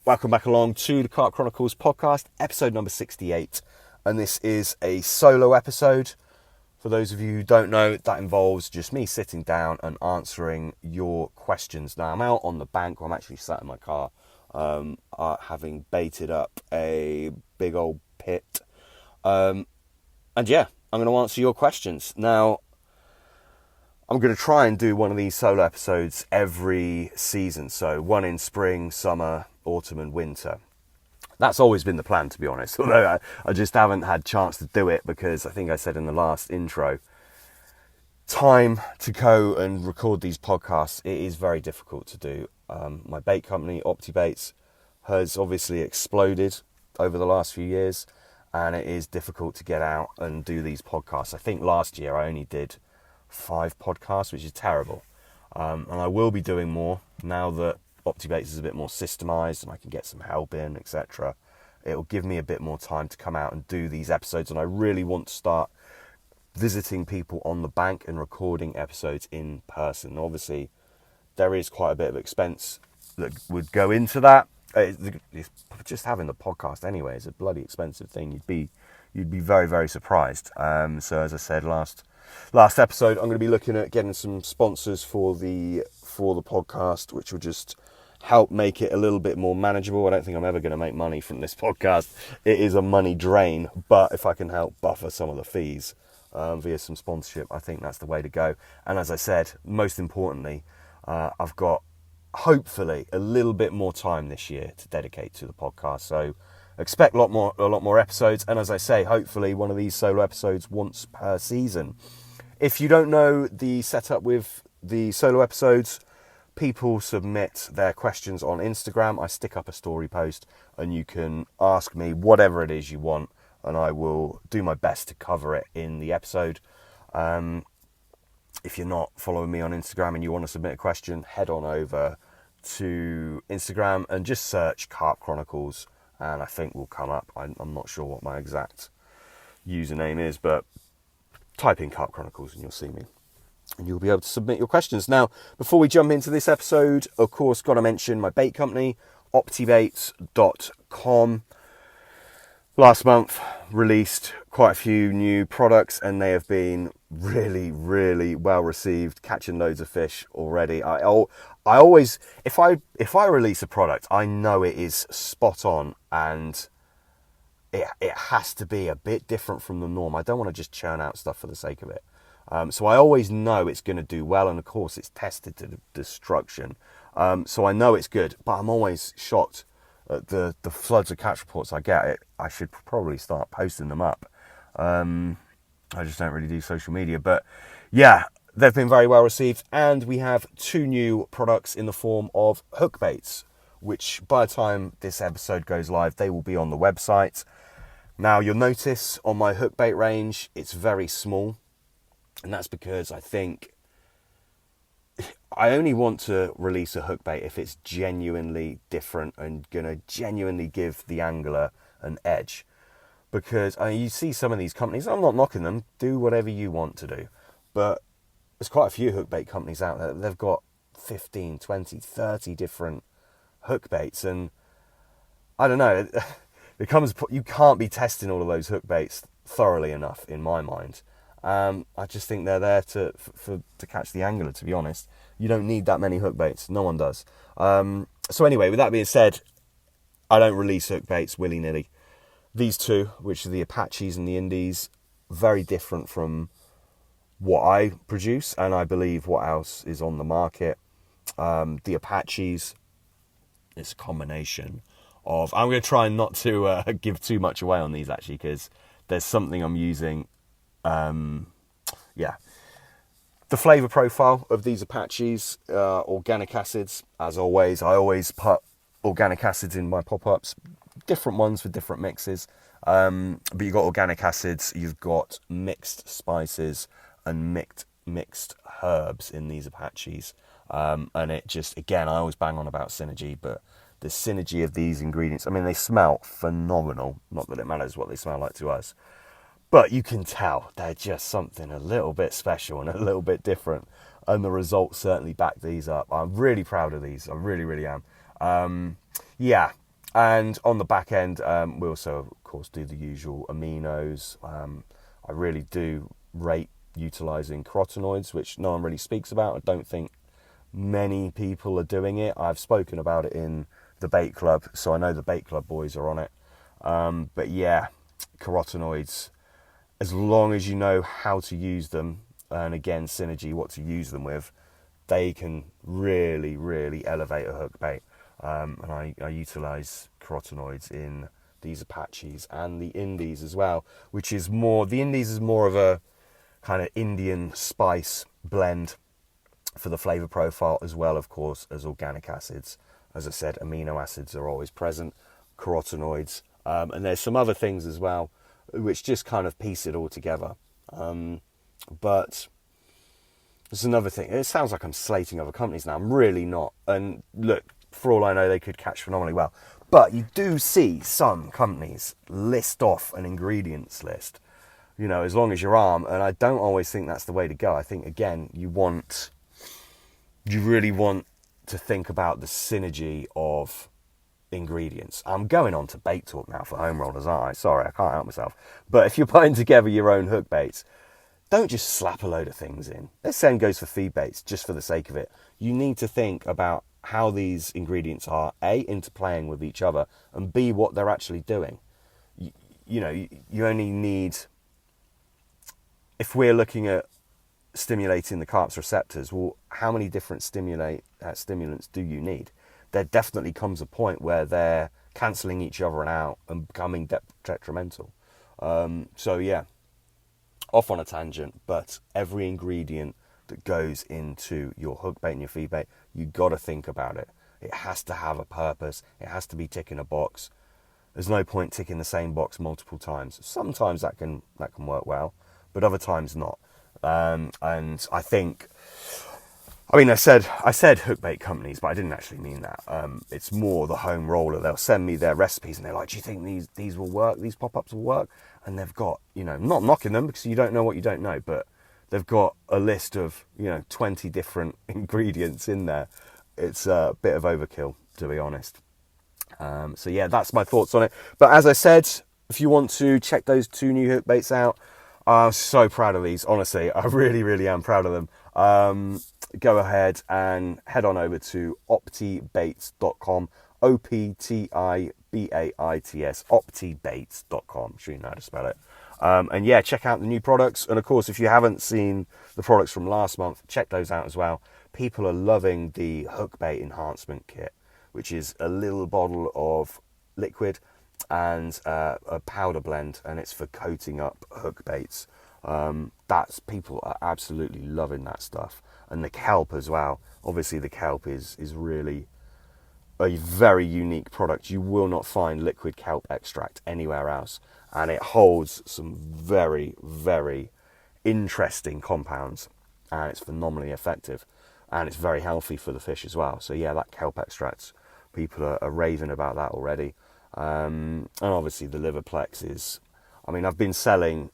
Welcome back along to the Kart Chronicles podcast, episode number 68. And this is a solo episode. For those of you who don't know, that involves just me sitting down and answering your questions. Now, I'm out on the bank. I'm actually sat in my car, having baited up a big old pit. I'm going to answer your questions. Now, I'm going to try and do one of these solo episodes every season. So one in spring, summer, autumn and winter. That's always been the plan, to be honest, although I just haven't had a chance to do it because I think I said in the last intro, time to go and record these podcasts, it is very difficult to do. My bait company, OptiBaits, has obviously exploded over the last few years, and it is difficult to get out and do these podcasts. I think last year I only did 5 podcasts, which is terrible. And I will be doing more now that OptiBaits is a bit more systemized and I can get some help in, etc. It'll give me a bit more time to come out and do these episodes, and I really want to start visiting people on the bank and recording episodes in person. Obviously, there is quite a bit of expense that would go into that. Just having the podcast anyway is a bloody expensive thing. You'd be very, very surprised. So as I said last episode, I'm going to be looking at getting some sponsors for the podcast, which will just help make it a little bit more manageable. I don't think I'm ever going to make money from this podcast. It is a money drain, but if I can help buffer some of the fees via some sponsorship, I think that's the way to go. And as I said, most importantly, I've got hopefully a little bit more time this year to dedicate to the podcast. So expect a lot more episodes. And as I say, hopefully one of these solo episodes once per season. If you don't know the setup with the solo episodes, people submit their questions on Instagram. I stick up a story post and you can ask me whatever it is you want and I will do my best to cover it in the episode. If you're not following me on Instagram and you want to submit a question, head on over to Instagram and just search Carp Chronicles and I think we'll come up. I'm not sure what my exact username is, but type in Carp Chronicles and you'll see me. And you'll be able to submit your questions. Now, before we jump into this episode, of course, got to mention my bait company, optibaits.com. Last month, released quite a few new products, and they have been really, really well received, catching loads of fish already. I always, if I release a product, I know it is spot on, and it has to be a bit different from the norm. I don't want to just churn out stuff for the sake of it. So I always know it's going to do well, and of course it's tested to destruction. So I know it's good, but I'm always shocked at the floods of catch reports I get. I should probably start posting them up. I just don't really do social media, but yeah, they've been very well received, and we have 2 new products in the form of hook baits, which by the time this episode goes live, they will be on the website. Now you'll notice on my hook bait range, it's very small. And that's because I think I only want to release a hook bait if it's genuinely different and going to genuinely give the angler an edge. Because you see some of these companies, I'm not knocking them, do whatever you want to do. But there's quite a few hook bait companies out there. They've got 15, 20, 30 different hook baits. And I don't know, you can't be testing all of those hook baits thoroughly enough in my mind. I just think they're there to catch the angler, to be honest. You don't need that many hook baits. No one does. So anyway, with that being said, I don't release hook baits willy-nilly. These 2, which are the Apaches and the Indies, very different from what I produce, and I believe what else is on the market. The Apaches, it's a combination of... I'm going to try not to give too much away on these, actually, because there's something I'm using... The flavour profile of these Apaches, organic acids, as always. I always put organic acids in my pop-ups, different ones for different mixes. But you've got organic acids, you've got mixed spices and mixed herbs in these Apaches. And it just, again, I always bang on about synergy, but the synergy of these ingredients, I mean, they smell phenomenal. Not that it matters what they smell like to us. But you can tell they're just something a little bit special and a little bit different. And the results certainly back these up. I'm really proud of these. I really, really am. And on the back end, we also, of course, do the usual aminos. I really do rate utilising carotenoids, which no one really speaks about. I don't think many people are doing it. I've spoken about it in the bait club, so I know the bait club boys are on it. But yeah, carotenoids, as long as you know how to use them, and again, synergy, what to use them with, they can really, really elevate a hook bait. And I utilise carotenoids in these Apaches and the Indies as well, which is more, the Indies is more of a kind of Indian spice blend for the flavour profile, as well, of course, as organic acids. As I said, amino acids are always present, carotenoids, and there's some other things as well, which just kind of piece it all together. But there's another thing. It sounds like I'm slating other companies now. I'm really not. And look, for all I know, they could catch phenomenally well. But you do see some companies list off an ingredients list, you know, as long as your arm. And I don't always think that's the way to go. I think, again, you really want to think about the synergy of ingredients. I'm going on to bait talk now for home rollers, aren't I? Sorry, I can't help myself. But if you're putting together your own hook baits, don't just slap a load of things in. The same goes for feed baits, just for the sake of it. You need to think about how these ingredients are, A, interplaying with each other, and B, what they're actually doing. You only need, if we're looking at stimulating the carp's receptors, well, how many different stimulants do you need? There definitely comes a point where they're cancelling each other out and becoming detrimental. So yeah, off on a tangent, but every ingredient that goes into your hook bait and your feed bait, you got to think about it. It has to have a purpose. It has to be ticking a box. There's no point ticking the same box multiple times. Sometimes that can work well, but other times not. And I think, I mean, I said hook bait companies, but I didn't actually mean that. It's more the home roller. They'll send me their recipes and they're like, do you think these will work? These pop-ups will work? And they've got, not knocking them because you don't know what you don't know, but they've got a list of, 20 different ingredients in there. It's a bit of overkill, to be honest. So yeah, that's my thoughts on it. But as I said, if you want to check those 2 new hook baits out, I'm so proud of these. Honestly, I really, really am proud of them. Go ahead and head on over to optibaits.com, OPTIBAITS, optibaits.com. I'm sure you know how to spell it. And yeah, check out the new products. And of course, if you haven't seen the products from last month, check those out as well. People are loving the hook bait enhancement kit, which is a little bottle of liquid and a powder blend, and it's for coating up hook baits. People are absolutely loving that stuff. And the kelp as well. Obviously the kelp is really a very unique product. You will not find liquid kelp extract anywhere else, and it holds some very, very interesting compounds, and it's phenomenally effective, and it's very healthy for the fish as well. So yeah, that kelp extract, people are raving about that already. And obviously the Liverplex is, I've been selling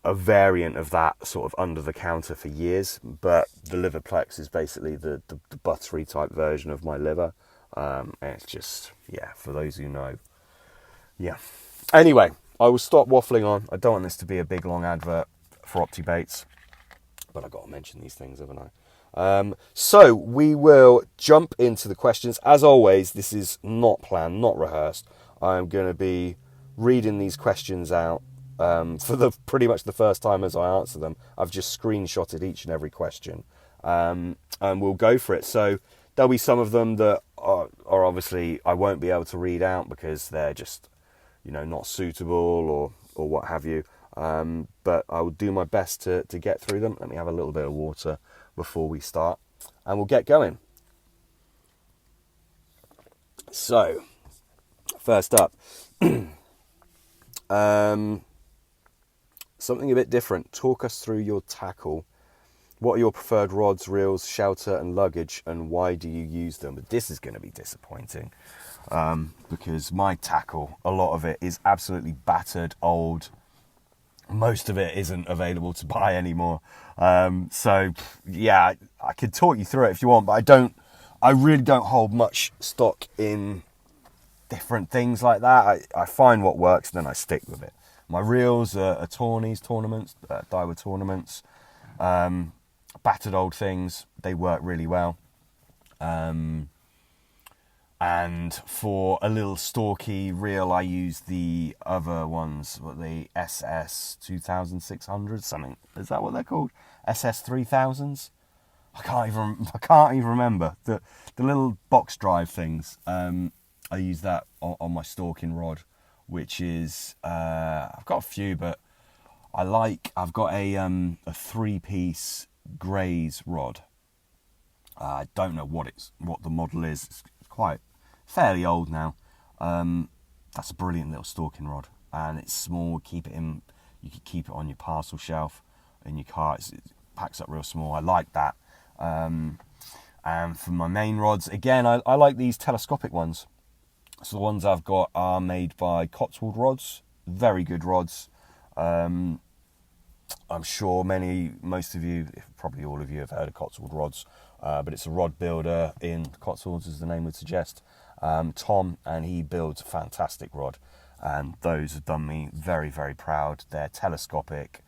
a variant of that sort of under the counter for years, but the Liverplex is basically the buttery type version of my liver. And it's just, yeah, for those who know. Yeah. Anyway, I will stop waffling on. I don't want this to be a big long advert for OptiBaits, but I've got to mention these things, haven't I? So we will jump into the questions. As always, this is not planned, not rehearsed. I'm going to be reading these questions out for pretty much the first time as I answer them. I've just screenshotted each and every question, and we'll go for it. So there'll be some of them that are obviously I won't be able to read out because they're just not suitable or what have you. But I will do my best to get through them. Let me have a little bit of water before we start, and we'll get going. So, first up, something a bit different. Talk us through your tackle. What are your preferred rods, reels, shelter and luggage, and why do you use them? But this is going to be disappointing because my tackle, a lot of it is absolutely battered, old. Most of it isn't available to buy anymore. So yeah, I could talk you through it if you want, but I really don't hold much stock in different things like that. I find what works, then I stick with it. My reels are tourneys, tournaments, Daiwa tournaments, battered old things. They work really well. And for a little stalky reel, I use the other ones, the SS 2600, something. Is that what they're called? SS 3000s? I can't even remember the little box drive things. I use that on my stalking rod, which is I've got a few, but I've got a 3-piece Grays rod. I don't know what the model is. It's quite fairly old now. That's a brilliant little stalking rod, and it's small. You can keep it on your parcel shelf in your car. It packs up real small. I like that. And for my main rods, again, I like these telescopic ones. So the ones I've got are made by Cotswold Rods. Very good rods. I'm sure most of you, probably all of you, have heard of Cotswold Rods. But it's a rod builder in Cotswolds, as the name would suggest. Tom, and he builds a fantastic rod. And those have done me very, very proud. They're telescopic,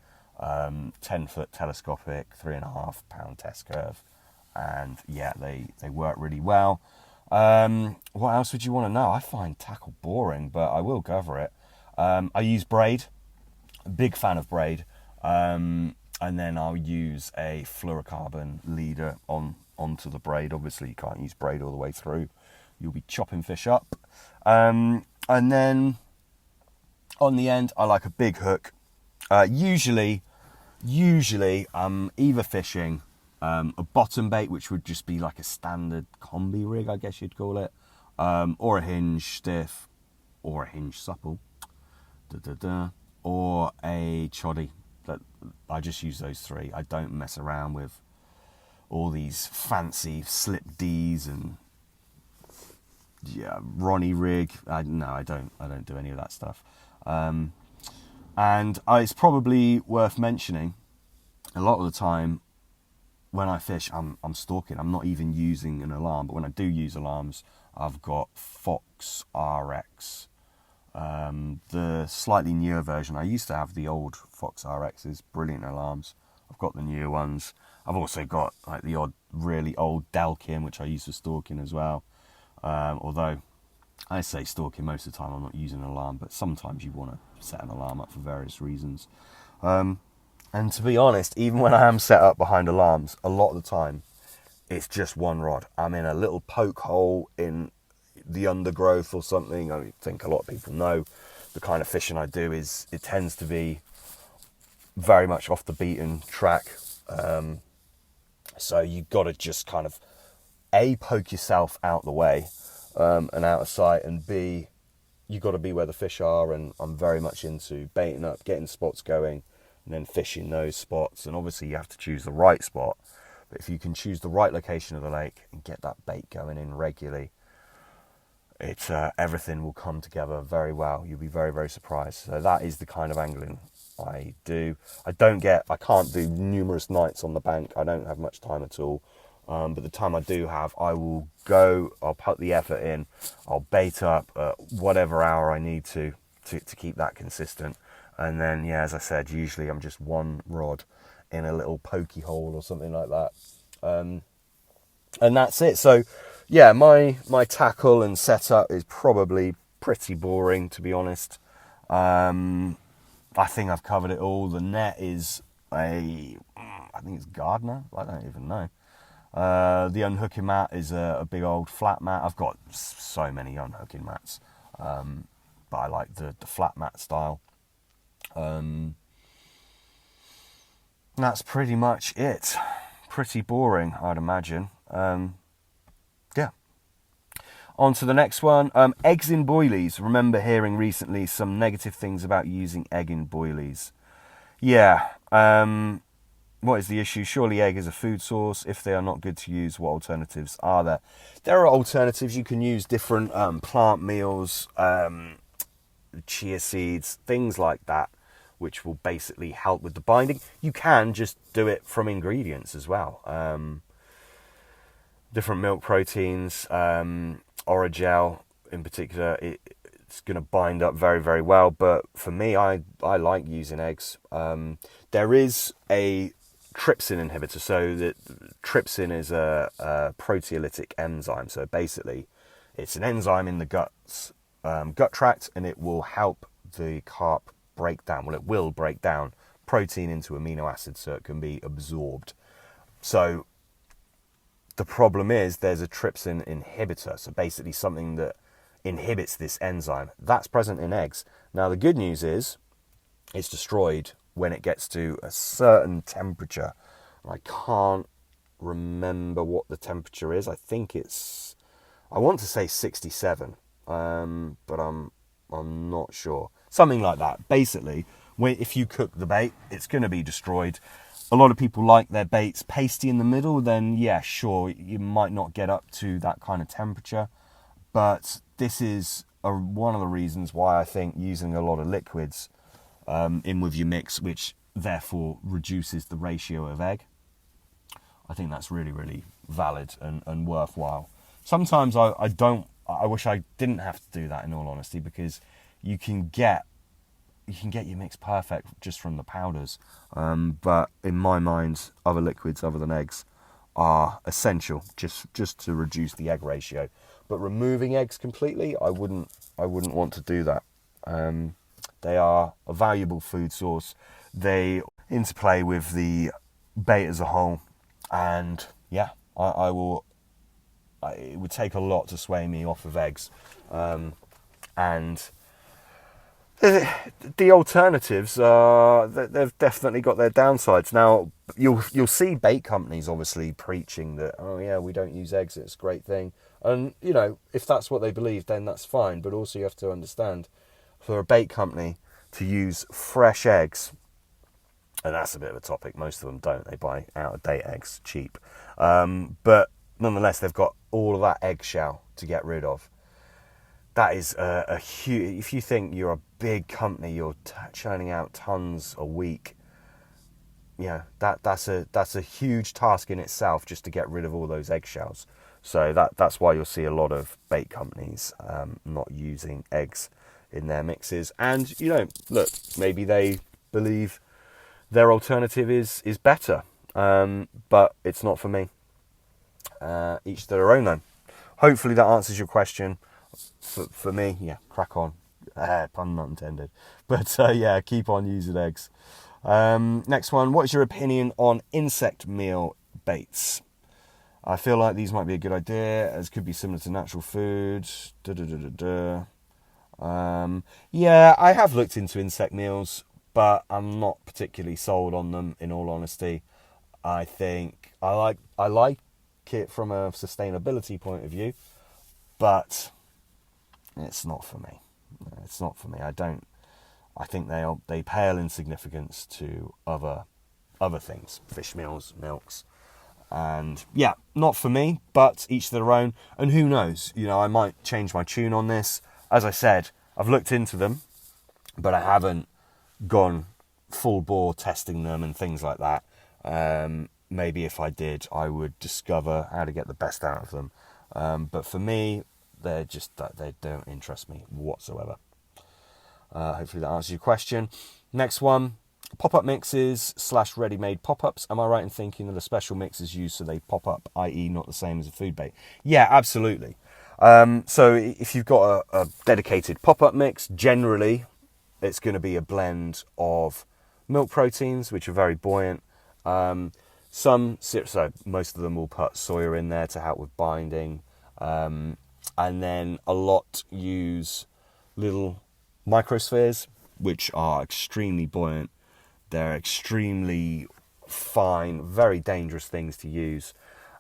10-foot telescopic, 3.5 pound test curve. And yeah, they work really well. What else would you want to know? I find tackle boring, but I will cover it. I use braid. Big fan of braid. And then I'll use a fluorocarbon leader onto the braid. Obviously, you can't use braid all the way through. You'll be chopping fish up. And then on the end, I like a big hook. Usually I'm either fishing a bottom bait, which would just be like a standard combi rig, I guess you'd call it, or a hinge stiff, or a hinge supple, or a choddy. I just use those three. I don't mess around with all these fancy slip D's and Ronnie rig. No, I don't do any of that stuff. And it's probably worth mentioning, a lot of the time when I fish, I'm stalking. I'm not even using an alarm, but when I do use alarms, I've got Fox RX. The slightly newer version. I used to have the old Fox RXs, brilliant alarms. I've got the newer ones. I've also got like the odd really old Delkin, which I use for stalking as well. Although I say stalking most of the time, I'm not using an alarm, but sometimes you want to set an alarm up for various reasons. And to be honest, even when I am set up behind alarms, a lot of the time it's just one rod. I'm in a little poke hole in the undergrowth or something. I think a lot of people know the kind of fishing I do it tends to be very much off the beaten track. So you've got to just kind of A, poke yourself out the way and out of sight, and B, you've got to be where the fish are. And I'm very much into baiting up, getting spots going, and then fishing those spots. And obviously you have to choose the right spot, but if you can choose the right location of the lake and get that bait going in regularly, everything will come together very well. You'll be very, very surprised. So that is the kind of angling I do. I can't do numerous nights on the bank. I don't have much time at all. But the time I do have, I'll put the effort in. I'll bait up at whatever hour I need to keep that consistent. And then, as I said, usually I'm just one rod in a little pokey hole or something like that. And that's it. So, my tackle and setup is probably pretty boring, to be honest. I think I've covered it all. The net is I think it's Gardner. I don't even know. The unhooking mat is a big old flat mat. I've got so many unhooking mats, but I like the flat mat style. That's pretty much it. Pretty boring, I'd imagine. On to the next one. Eggs in boilies. Remember hearing recently some negative things about using egg in boilies. What is the issue? Surely egg is a food source. If they are not good to use, what alternatives are there? There are alternatives. You can use different plant meals, chia seeds, things like that, which will basically help with the binding. You can just do it from ingredients as well. Different milk proteins, Oragel in particular, it's going to bind up very, very well. But for me, I like using eggs. There is a trypsin inhibitor. So that trypsin is a proteolytic enzyme. So basically, it's an enzyme in the gut tract, and it will help the carp break down. Well, it will break down protein into amino acids so it can be absorbed. So the problem is there's a trypsin inhibitor. So basically something that inhibits this enzyme. That's present in eggs. Now the good news is it's destroyed when it gets to a certain temperature. I can't remember what the temperature is. I think I want to say 67, but I'm not sure. Something like that. Basically, if you cook the bait, it's going to be destroyed. A lot of people like their baits pasty in the middle, then yeah, sure, you might not get up to that kind of temperature. But this is one of the reasons why I think using a lot of liquids in with your mix, which therefore reduces the ratio of egg, I think that's really, really valid and worthwhile. Sometimes I wish I didn't have to do that, in all honesty, because you can get your mix perfect just from the powders. But in my mind, other liquids other than eggs are essential just to reduce the egg ratio. But removing eggs completely, I wouldn't want to do that. They are a valuable food source. They interplay with the bait as a whole, and yeah, it would take a lot to sway me off of eggs. And the alternatives they've definitely got their downsides. Now you'll see bait companies obviously preaching that, oh yeah, we don't use eggs, it's a great thing. And you know, if that's what they believe, then that's fine. But also you have to understand, for a bait company to use fresh eggs, and that's a bit of a topic, most of them don't, they buy out of date eggs cheap, but nonetheless they've got all of that eggshell to get rid of. That is a huge. If you think you're a big company, you're churning out tons a week, yeah, that's a huge task in itself, just to get rid of all those eggshells. So that's why you'll see a lot of bait companies not using eggs in their mixes. And you know, look, maybe they believe their alternative is better, but it's not for me. Each to their own, though. Hopefully that answers your question. For me, yeah, crack on. Pun not intended. But yeah, keep on using eggs. Next one. What is your opinion on insect meal baits? I feel like these might be a good idea, as could be similar to natural food. Yeah, I have looked into insect meals, but I'm not particularly sold on them, in all honesty. I think I like it from a sustainability point of view, but it's not for me. It's not for me. I think they pale in significance to other things, fish meals, milks. And yeah, not for me, but each to their own. And who knows, you know, I might change my tune on this. As I said, I've looked into them, but I haven't gone full bore testing them and things like that. Maybe if I did, I would discover how to get the best out of them. But for me, they don't interest me whatsoever. Hopefully that answers your question. Next one. Pop-up mixes / ready-made pop-ups. Am I right in thinking that a special mix is used so they pop up, i.e. not the same as a food bait? Yeah, absolutely. So if you've got a dedicated pop-up mix, generally it's going to be a blend of milk proteins, which are very buoyant. So most of them will put soya in there to help with binding. And then a lot use little microspheres, which are extremely buoyant. They're extremely fine, very dangerous things to use.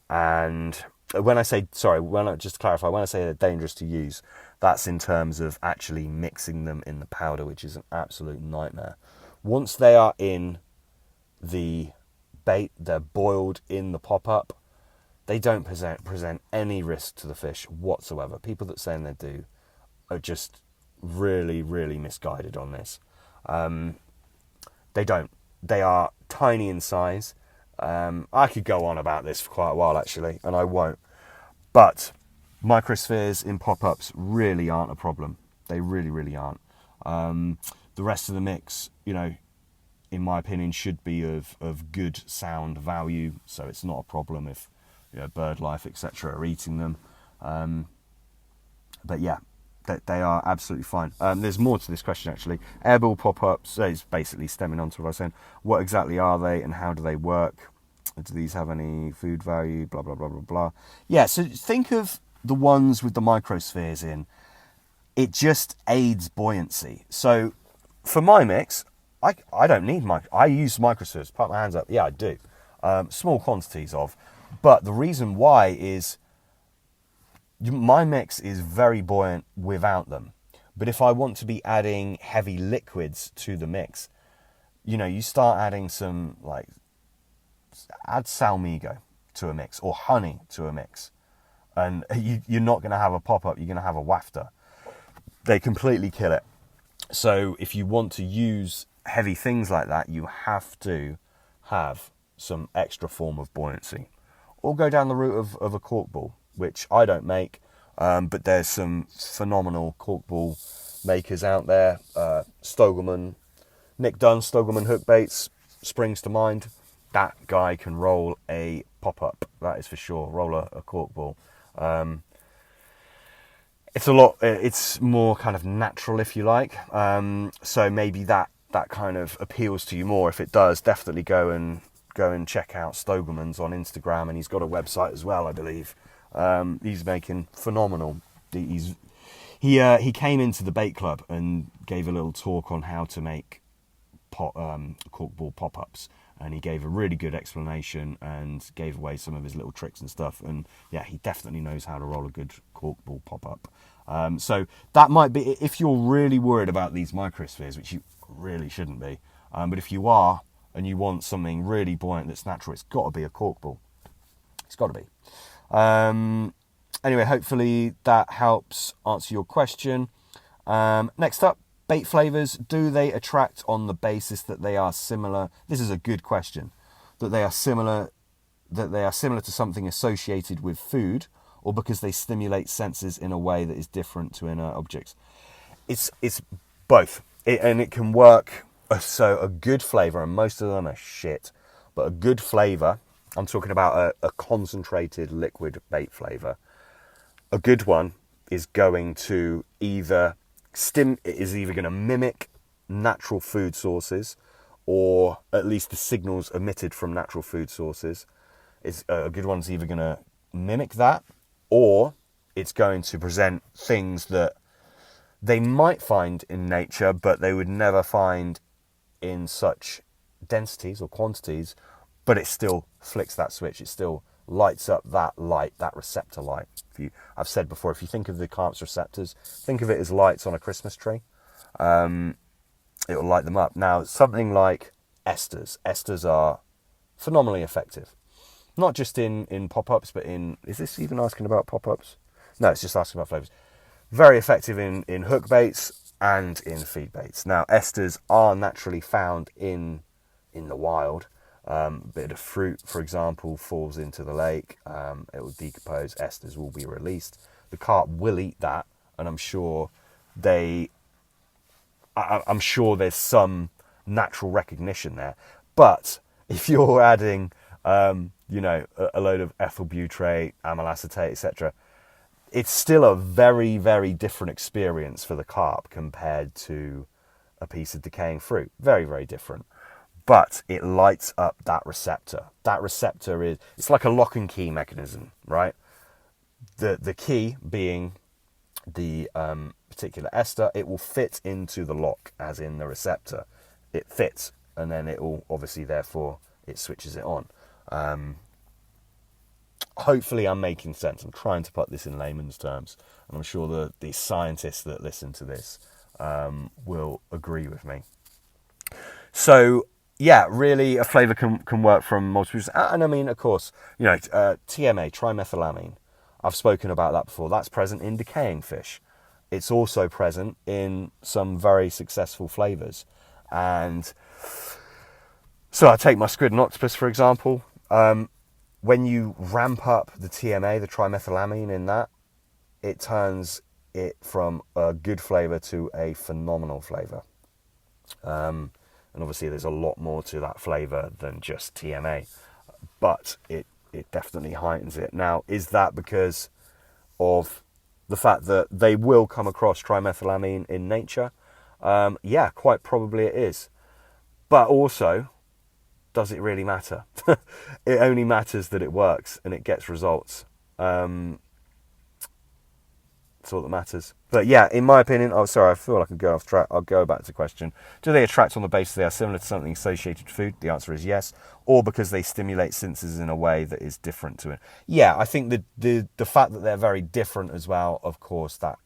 And just to clarify, when I say they're dangerous to use, that's in terms of actually mixing them in the powder, which is an absolute nightmare. Once they are in the bait, they're boiled in the pop-up, they don't present any risk to the fish whatsoever. People that say they do are just really, really misguided on this. They don't. They are tiny in size. I could go on about this for quite a while, actually, and I won't. But Microspheres in pop-ups really aren't a problem. They really, really aren't. The rest of the mix, in my opinion, should be of good sound value, so it's not a problem if bird life, etc., are eating them. But yeah, they are absolutely fine. There's more to this question, actually. Airball pop-ups, is basically stemming on to what I was saying. What exactly are they and how do they work? Do these have any food value? Blah, blah, blah, blah, blah. Yeah, so think of the ones with the microspheres in. It just aids buoyancy. So for my mix, I don't need I use microspheres. Put my hands up. Yeah, I do. Small quantities of. But the reason why is my mix is very buoyant without them. But if I want to be adding heavy liquids to the mix, you start adding some, add salmigo to a mix or honey to a mix. And you're not going to have a pop-up, you're going to have a wafter. They completely kill it. So if you want to use heavy things like that, you have to have some extra form of buoyancy. Or go down the route of a cork ball, which I don't make, but there's some phenomenal cork ball makers out there. Stogelman, Nick Dunn, Stogelman hook baits springs to mind. That guy can roll a pop-up, that is for sure. Roll a cork ball. It's more kind of natural, if you like. So maybe that kind of appeals to you more. If it does, definitely go and check out Stogelman's on Instagram, and he's got a website as well, I believe. He's making phenomenal. He came into the bait club and gave a little talk on how to make corkball pop-ups, and he gave a really good explanation and gave away some of his little tricks and stuff. And yeah, he definitely knows how to roll a good corkball pop-up. So that might be, if you're really worried about these microspheres, which you really shouldn't be, but if you are and you want something really buoyant that's natural, it's got to be a corkball. It's got to be. Anyway, hopefully that helps answer your question. Next up, bait flavours. Do they attract on the basis that they are similar? This is a good question. That they are similar to something associated with food, or because they stimulate senses in a way that is different to inert objects. It's both, and it can work. So a good flavour, and most of them are shit, but a good flavour, I'm talking about a concentrated liquid bait flavour. A good one is going to either going to mimic natural food sources, or at least the signals emitted from natural food sources. A good one's either going to mimic that, or it's going to present things that they might find in nature, but they would never find in such densities or quantities, but it still flicks that switch. It still lights up that light, that receptor light. I've said before, if you think of the carp's receptors, think of it as lights on a Christmas tree. It will light them up. Now, something like esters. Esters are phenomenally effective. Not just in pop-ups, but in... Is this even asking about pop-ups? No, it's just asking about flavours. Very effective in hook baits and in feed baits. Now, esters are naturally found in the wild. A bit of fruit, for example, falls into the lake. It will decompose. Esters will be released. The carp will eat that, and I'm sure there's some natural recognition there. But if you're adding, a load of ethyl butyrate, amyl acetate, etc., it's still a very, very different experience for the carp compared to a piece of decaying fruit. Very, very different. But it lights up that receptor. That receptor it's like a lock and key mechanism, right? The key being the particular ester, it will fit into the lock, as in the receptor. It fits, and then it will, obviously, therefore, it switches it on. Hopefully I'm making sense. I'm trying to put this in layman's terms, and I'm sure the scientists that listen to this will agree with me. So, yeah, really, a flavour can work from multiple... And I mean, of course, TMA, trimethylamine. I've spoken about that before. That's present in decaying fish. It's also present in some very successful flavours. And so I take my squid and octopus, for example. When you ramp up the TMA, the trimethylamine in that, it turns it from a good flavour to a phenomenal flavour. And obviously there's a lot more to that flavour than just TMA, but it definitely heightens it. Now, is that because of the fact that they will come across trimethylamine in nature? Yeah, quite probably it is. But also, does it really matter? It only matters that it works and it gets results. That's all that matters. But yeah, in my opinion, I feel like I'm going off track. I'll go back to the question. Do they attract on the basis they are similar to something associated with food? The answer is yes. Or because they stimulate synthesis in a way that is different to it. Yeah, I think the fact that they're very different as well, of course, that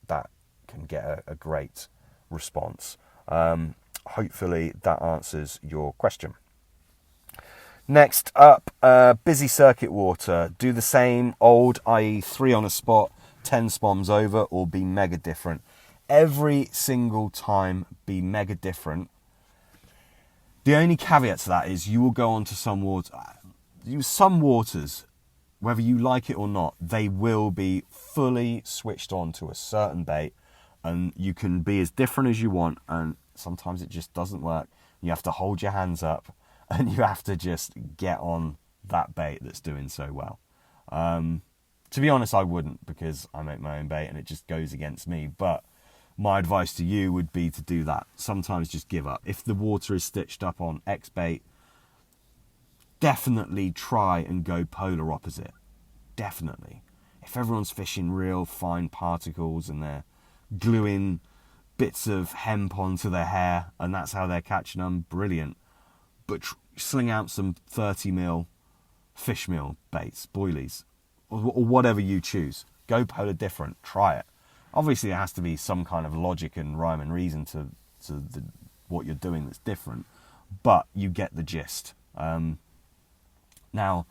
can get a great response. Hopefully that answers your question. Next up, busy circuit water. Do the same old, i.e. 3 on a spot, 10 spoms over, or be mega different? Every single time be mega different. The only caveat to that is you will go on to some waters, whether you like it or not, they will be fully switched on to a certain bait, and you can be as different as you want, and sometimes it just doesn't work. You have to hold your hands up and you have to just get on that bait that's doing so well. To be honest, I wouldn't, because I make my own bait and it just goes against me. But my advice to you would be to do that. Sometimes just give up. If the water is stitched up on X bait, definitely try and go polar opposite. Definitely. If everyone's fishing real fine particles and they're gluing bits of hemp onto their hair and that's how they're catching them, brilliant. But sling out some 30mm fish meal baits, boilies, or whatever you choose. Go polar different. Try it. Obviously, there has to be some kind of logic and rhyme and reason to what you're doing that's different, but you get the gist. Now,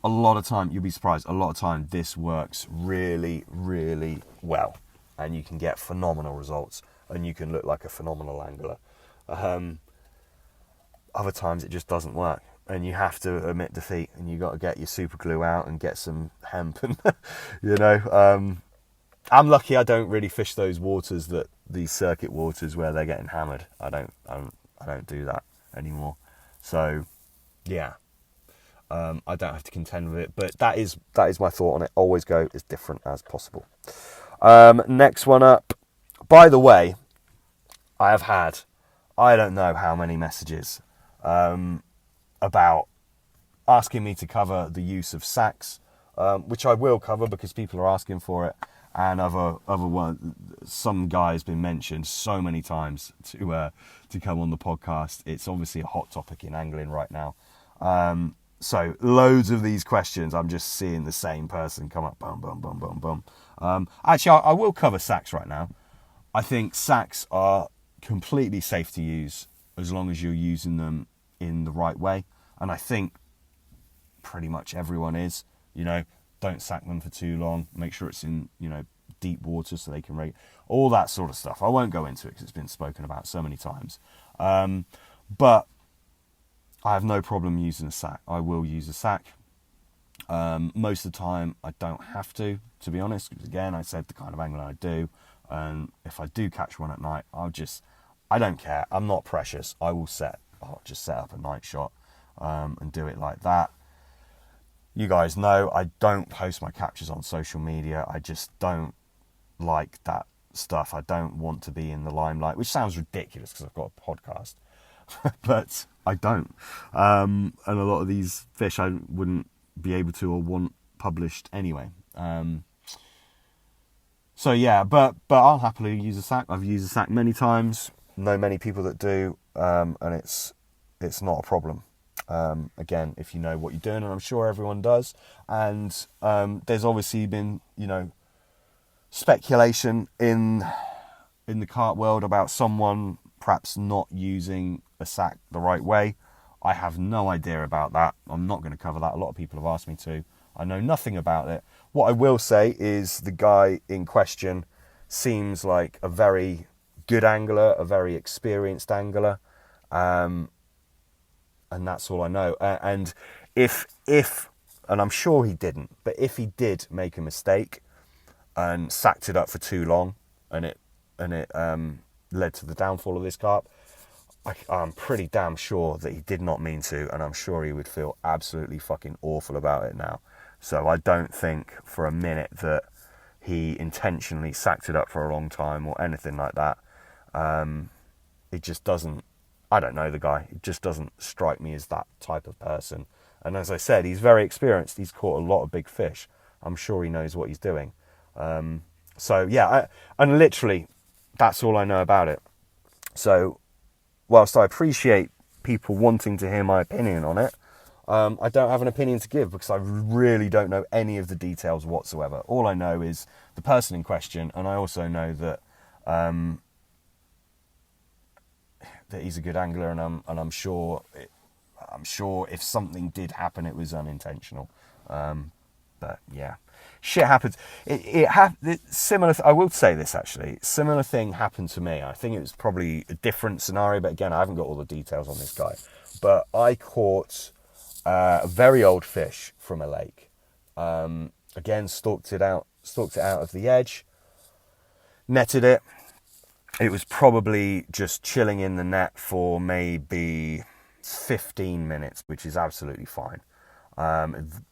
a lot of time, you'll be surprised, a lot of time this works really, really well, and you can get phenomenal results, and you can look like a phenomenal angler. Other times it just doesn't work, and you have to admit defeat, and you got to get your super glue out and get some hemp, and I'm lucky I don't really fish those waters, these circuit waters where they're getting hammered. I don't do that anymore. So yeah, I don't have to contend with it, but that is my thought on it. Always go as different as possible. Next one up. By the way, I have had, I don't know how many messages about asking me to cover the use of sacks, which I will cover because people are asking for it, and some guy has been mentioned so many times to come on the podcast. It's obviously a hot topic in angling right now. So loads of these questions, I'm just seeing the same person come up, boom, boom, boom, boom, boom. Actually, I will cover sacks right now. I think sacks are completely safe to use as long as you're using them in the right way. And I think pretty much everyone is, don't sack them for too long. Make sure it's in, deep water so they can rate, all that sort of stuff. I won't go into it because it's been spoken about so many times. But I have no problem using a sack. I will use a sack. Most of the time I don't have to be honest, because again, I said the kind of angling I do. And if I do catch one at night, I don't care. I'm not precious. I'll just set up a night shot and do it like that. You guys know I don't post my captures on social media. I just don't like that stuff. I don't want to be in the limelight, which sounds ridiculous because I've got a podcast, but I don't. And a lot of these fish I wouldn't be able to or want published anyway. So yeah, but I'll happily use a sack. I've used a sack many times. Know many people that do, and it's not a problem. Again, if you know what you're doing, and I'm sure everyone does. And there's obviously been, speculation in the carp world about someone perhaps not using a sack the right way. I have no idea about that. I'm not going to cover that. A lot of people have asked me to. I know nothing about it. What I will say is the guy in question seems like a very good angler, a very experienced angler. And that's all I know. And if, and I'm sure he didn't, but if he did make a mistake, and sacked it up for too long, and it led to the downfall of this carp. I'm pretty damn sure that he did not mean to, and I'm sure he would feel absolutely fucking awful about it now. So I don't think for a minute that he intentionally sacked it up for a long time or anything like that. It just doesn't, I don't know the guy, it just doesn't strike me as that type of person. And as I said, he's very experienced, he's caught a lot of big fish. I'm sure he knows what he's doing. So yeah, and literally, that's all I know about it. So, whilst I appreciate people wanting to hear my opinion on it, I don't have an opinion to give because I really don't know any of the details whatsoever. All I know is the person in question, and I also know that that he's a good angler, and I'm sure if something did happen, it was unintentional. But yeah, shit happens. Similar. I will say this actually. Similar thing happened to me. I think it was probably a different scenario, but again, I haven't got all the details on this guy. But I caught a very old fish from a lake. Again, stalked it out of the edge, netted it. It was probably just chilling in the net for maybe 15 minutes, which is absolutely fine.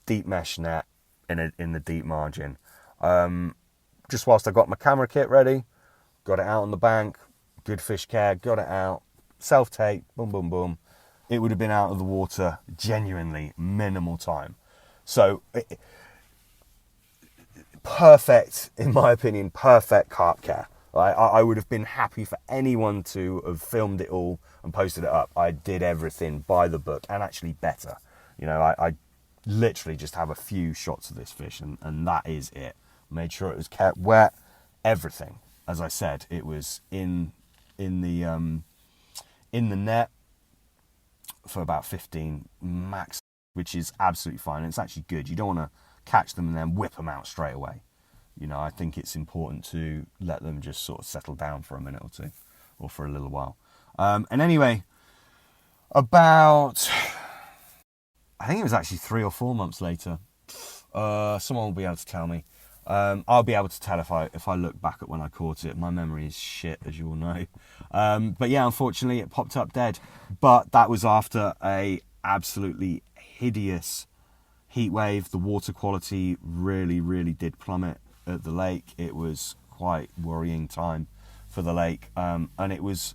Deep mesh net in the deep margin. Just whilst I got my camera kit ready, got it out on the bank, good fish care, got it out, self-tape, boom, boom, boom. It would have been out of the water genuinely minimal time. So, perfect, in my opinion, perfect carp care. I would have been happy for anyone to have filmed it all and posted it up. I did everything by the book, and actually better. You know, I literally just have a few shots of this fish, and that is it. Made sure it was kept wet, everything. As I said, it was in the net for about 15 max, which is absolutely fine. It's actually good. You don't want to catch them and then whip them out straight away. You know, I think it's important to let them just sort of settle down for a minute or two, or for a little while. And anyway, about, I think it was actually 3 or 4 months later, someone will be able to tell me. I'll be able to tell if I look back at when I caught it. My memory is shit, as you all know. But yeah, unfortunately, it popped up dead. But that was after a absolutely hideous heat wave. The water quality really, really did plummet at the lake. It was quite worrying time for the lake. And it was,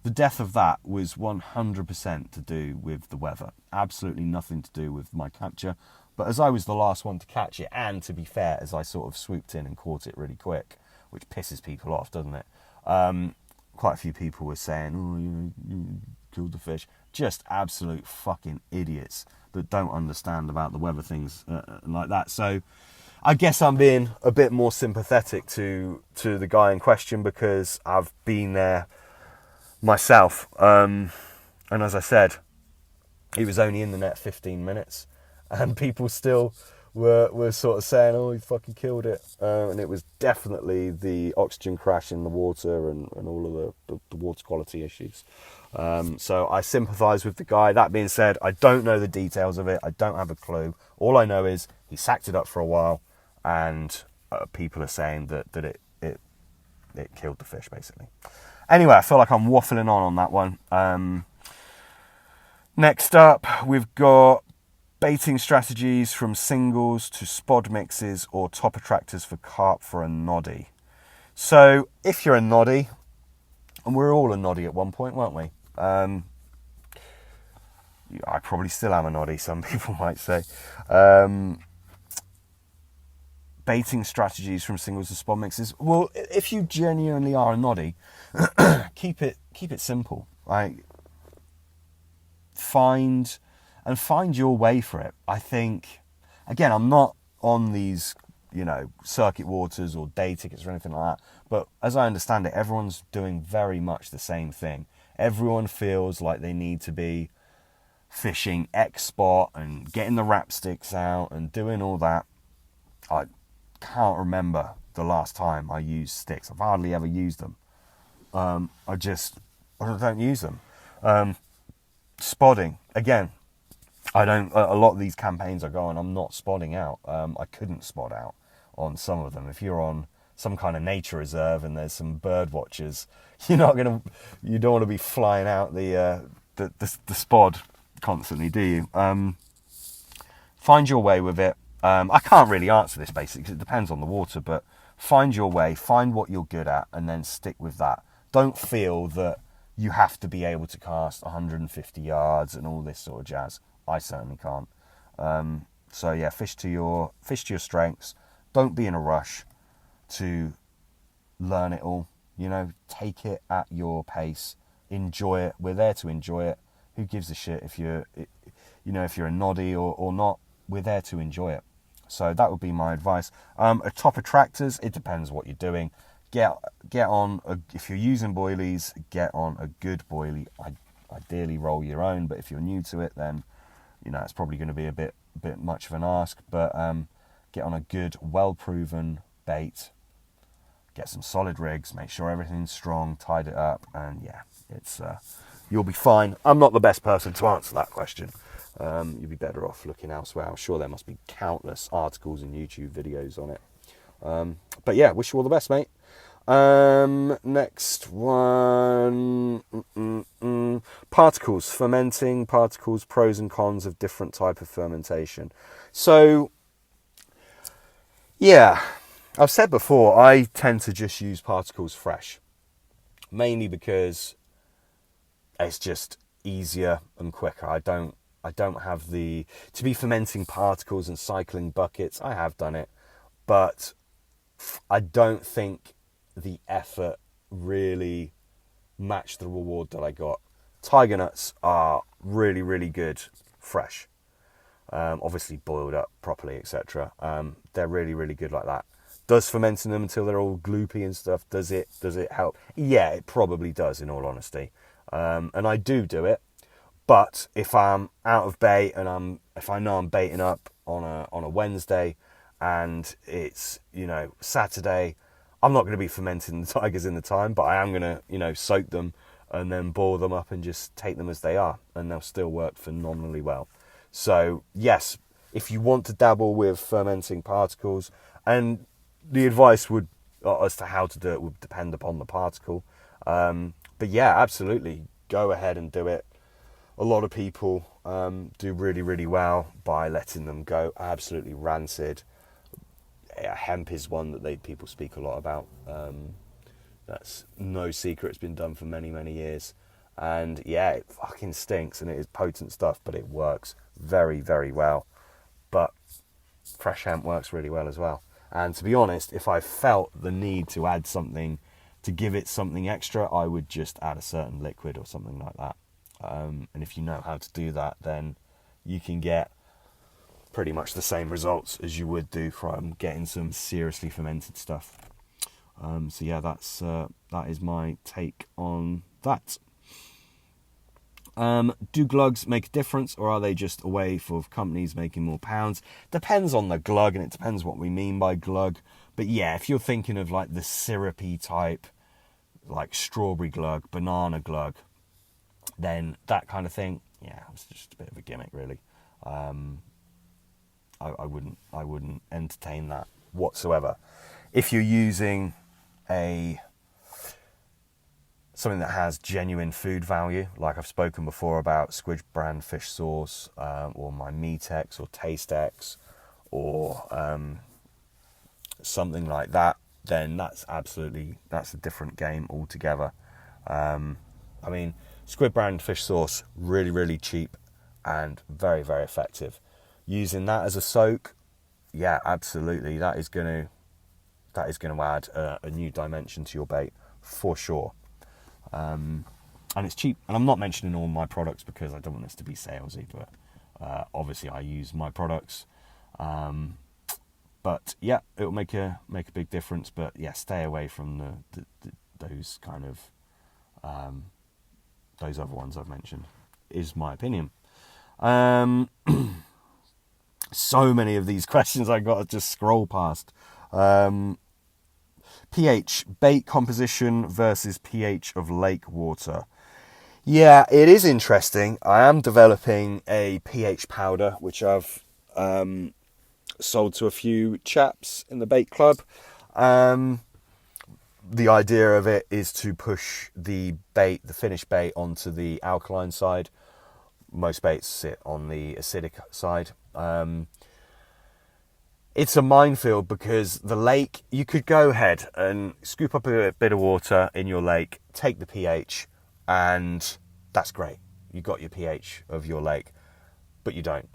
the death of that was 100% to do with the weather. Absolutely nothing to do with my capture. But as I was the last one to catch it, and to be fair, as I sort of swooped in and caught it really quick, which pisses people off, doesn't it? Quite a few people were saying, oh, you killed the fish. Just absolute fucking idiots that don't understand about the weather things like that. So I guess I'm being a bit more sympathetic to the guy in question because I've been there myself. And as I said, he was only in the net 15 minutes. And people still were sort of saying, oh, he fucking killed it. And it was definitely the oxygen crash in the water and all of the water quality issues. So I sympathise with the guy. That being said, I don't know the details of it. I don't have a clue. All I know is he sacked it up for a while, and people are saying that it killed the fish, basically. Anyway, I feel like I'm waffling on that one. Next up, we've got baiting strategies from singles to spod mixes or top attractors for carp for a noddy. So if you're a noddy, and we're all a noddy at one point, weren't we? I probably still am a noddy, some people might say. Baiting strategies from singles to spod mixes. Well, if you genuinely are a noddy, keep it simple. Like, find your way for it. I think, again, I'm not on these, circuit waters or day tickets or anything like that, but as I understand it, everyone's doing very much the same thing. Everyone feels like they need to be fishing X spot and getting the wrap sticks out and doing all that. I can't remember the last time I used sticks. I've hardly ever used them. I don't use them. Spodding, again, a lot of these campaigns I go on, I'm not spodding out. I couldn't spod out on some of them. If you're on some kind of nature reserve and there's some bird watchers, you don't want to be flying out the spod constantly, do you? Find your way with it. I can't really answer this basically because it depends on the water, but find your way, find what you're good at, and then stick with that. Don't feel that you have to be able to cast 150 yards and all this sort of jazz. I certainly can't. So yeah, fish to your strengths. Don't be in a rush to learn it all. Take it at your pace. Enjoy it. We're there to enjoy it. Who gives a shit if you're a noddy or not? We're there to enjoy it. So that would be my advice. Top attractors, it depends what you're doing. Get on, if you're using boilies, get on a good boilie. Ideally roll your own, but if you're new to it, then it's probably going to be a bit much of an ask. But get on a good, well-proven bait. Get some solid rigs. Make sure everything's strong. Tied it up, and yeah, it's you'll be fine. I'm not the best person to answer that question. You'd be better off looking elsewhere. I'm sure there must be countless articles and YouTube videos on it. But yeah, wish you all the best, mate. Next one. Particles, fermenting particles, pros and cons of different type of fermentation. So, yeah, I've said before, I tend to just use particles fresh, mainly because it's just easier and quicker. I don't have to be fermenting particles and cycling buckets. I have done it, but I don't think the effort really matched the reward that I got. Tiger nuts are really, really good fresh. Obviously boiled up properly, etc. They're really, really good like that. Does fermenting them until they're all gloopy and stuff, does it help? Yeah, it probably does, in all honesty. And I do it. But if I'm out of bait and if I know I'm baiting up on a Wednesday and it's Saturday, I'm not going to be fermenting the tigers in the time, but I am going to soak them and then boil them up and just take them as they are, and they'll still work phenomenally well. So yes, if you want to dabble with fermenting particles, and the advice would as to how to do it would depend upon the particle. But yeah, absolutely, go ahead and do it. A lot of people do really, really well by letting them go absolutely rancid. Hemp is one that people speak a lot about. That's no secret. It's been done for many, many years. And yeah, it fucking stinks and it is potent stuff, but it works very, very well. But fresh hemp works really well as well. And to be honest, if I felt the need to add something to give it something extra, I would just add a certain liquid or something like that. And if you know how to do that, then you can get pretty much the same results as you would do from getting some seriously fermented stuff. So yeah, that is my take on that. Do glugs make a difference, or are they just a way for companies making more pounds? Depends on the glug, and it depends what we mean by glug. But yeah, if you're thinking of like the syrupy type, like strawberry glug, banana glug, then that kind of thing, yeah, it's just a bit of a gimmick, really. I wouldn't entertain that whatsoever. If you're using something that has genuine food value, like I've spoken before about Squid brand fish sauce, or my Meatex or Tastex, or something like that, then that's a different game altogether. I mean, Squid brand fish sauce, really, really cheap and very, very effective. Using that as a soak, yeah, absolutely, that is going to add a new dimension to your bait for sure. And it's cheap. And I'm not mentioning all my products because I don't want this to be salesy, but obviously I use my products. But yeah, it'll make a big difference. But yeah, stay away from those kind of those other ones I've mentioned, is my opinion. So many of these questions I got to just scroll past. pH, bait composition versus pH of lake water. Yeah, it is interesting. I am developing a pH powder, which I've sold to a few chaps in the bait club. The idea of it is to push the finished bait, onto the alkaline side. Most baits sit on the acidic side. It's a minefield because the lake, you could go ahead and scoop up a bit of water in your lake, take the pH, and that's great. You got your pH of your lake, but you don't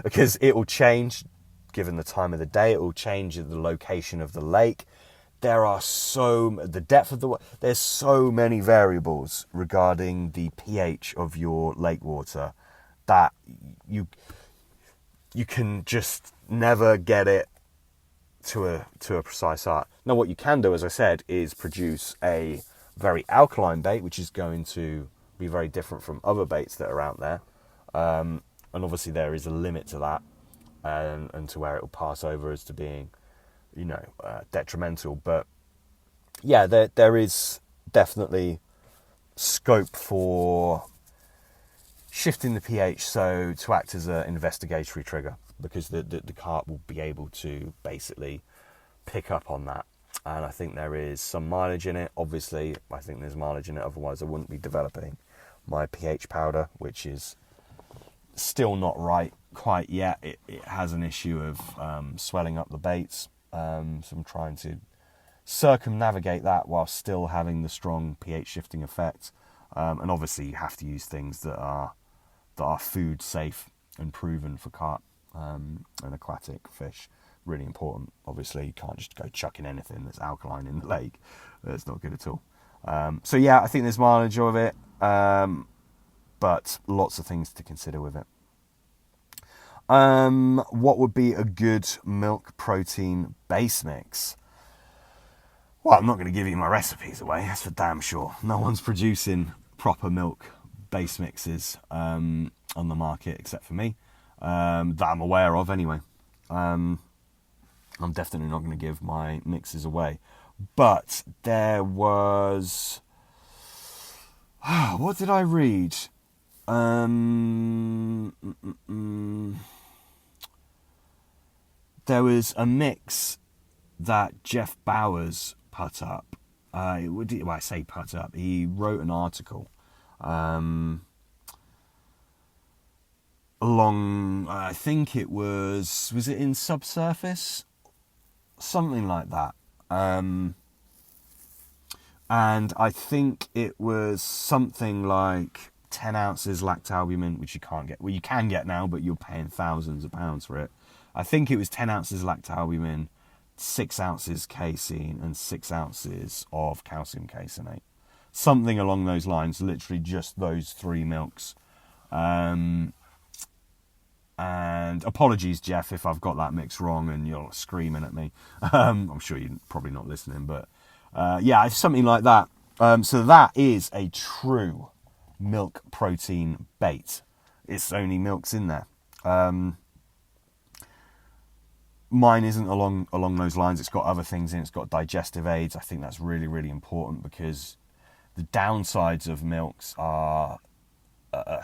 because it will change given the time of the day. It will change the location of the lake. There's so many variables regarding the pH of your lake water that you can just never get it to a precise art. Now, what you can do, as I said, is produce a very alkaline bait, which is going to be very different from other baits that are out there. And obviously there is a limit to that, and to where it will pass over as to being, detrimental. But yeah, there is definitely scope for shifting the pH so to act as an investigatory trigger, because the carp will be able to basically pick up on that. And I think there is some mileage in it. Obviously, I think there's mileage in it, otherwise I wouldn't be developing my pH powder, which is still not right quite yet. It has an issue of swelling up the baits, so I'm trying to circumnavigate that while still having the strong pH shifting effect. And obviously you have to use things that are food safe and proven for carp and aquatic fish. Really important. Obviously you can't just go chucking anything that's alkaline in the lake. That's not good at all. So yeah, I think there's mileage of it, but lots of things to consider with it. What would be a good milk protein base mix? Well, I'm not going to give you my recipes away, that's for damn sure. No one's producing proper milk base mixes on the market except for me, that I'm aware of anyway. I'm definitely not going to give my mixes away. But there was... what did I read? There was a mix that Jeff Bowers put up. I say put up. He wrote an article along. I think it was it in Subsurface, something like that. And I think it was something like 10 ounces lactalbumin, which you can't get. Well, you can get now, but you're paying thousands of pounds for it. I think it was 10 ounces lactalbumin, 6 ounces casein, and 6 ounces of calcium caseinate. Something along those lines, literally just those three milks. And apologies, Jeff, if I've got that mix wrong and you're screaming at me. I'm sure you're probably not listening, but yeah, it's something like that. So that is a true milk protein bait. It's only milks in there. Mine isn't along those lines. It's got other things in it. It's got digestive aids. I think that's really, really important, because the downsides of milks are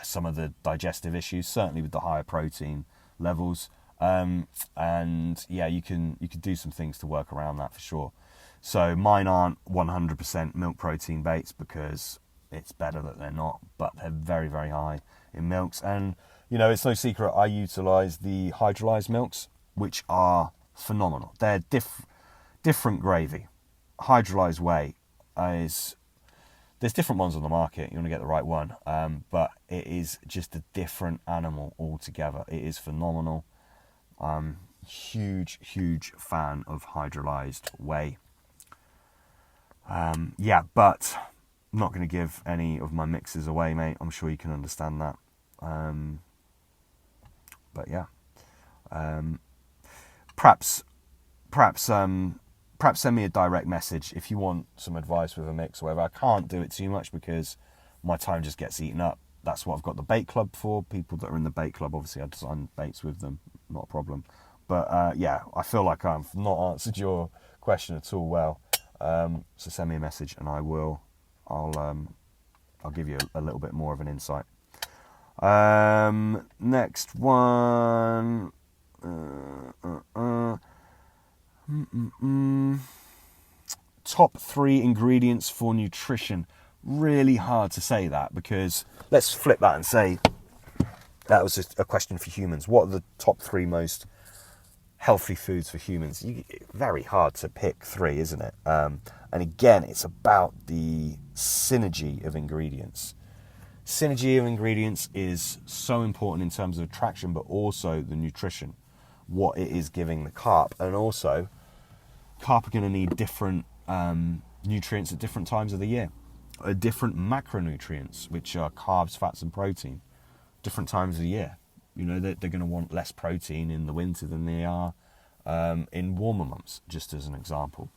some of the digestive issues, certainly with the higher protein levels. And yeah, you can do some things to work around that for sure. So mine aren't 100% milk protein baits, because it's better that they're not, but they're very, very high in milks. And, it's no secret I utilise the hydrolyzed milks, which are phenomenal. They're different gravy. Hydrolyzed whey is... There's different ones on the market. You want to get the right one. But it is just a different animal altogether. It is phenomenal. Huge, huge fan of hydrolyzed whey. Yeah, but I'm not going to give any of my mixes away, mate. I'm sure you can understand that. But yeah. Perhaps send me a direct message if you want some advice with a mix or whatever. I can't do it too much because my time just gets eaten up. That's what I've got the bait club for. People that are in the bait club, obviously I design baits with them, not a problem. But yeah, I feel like I've not answered your question at all well. So send me a message and I'll give you a little bit more of an insight. Next one Top 3 ingredients for nutrition. Really hard to say that, because let's flip that and say that was just a question for humans. What are the top 3 most healthy foods for humans? Very hard to pick 3, isn't it? And again, it's about the synergy of ingredients. Synergy of ingredients is so important in terms of attraction, but also the nutrition, what it is giving the carp. And also, carp are going to need different nutrients at different times of the year. Different macronutrients, which are carbs, fats and protein, different times of the year. You know, they're going to want less protein in the winter than they are in warmer months, just as an example.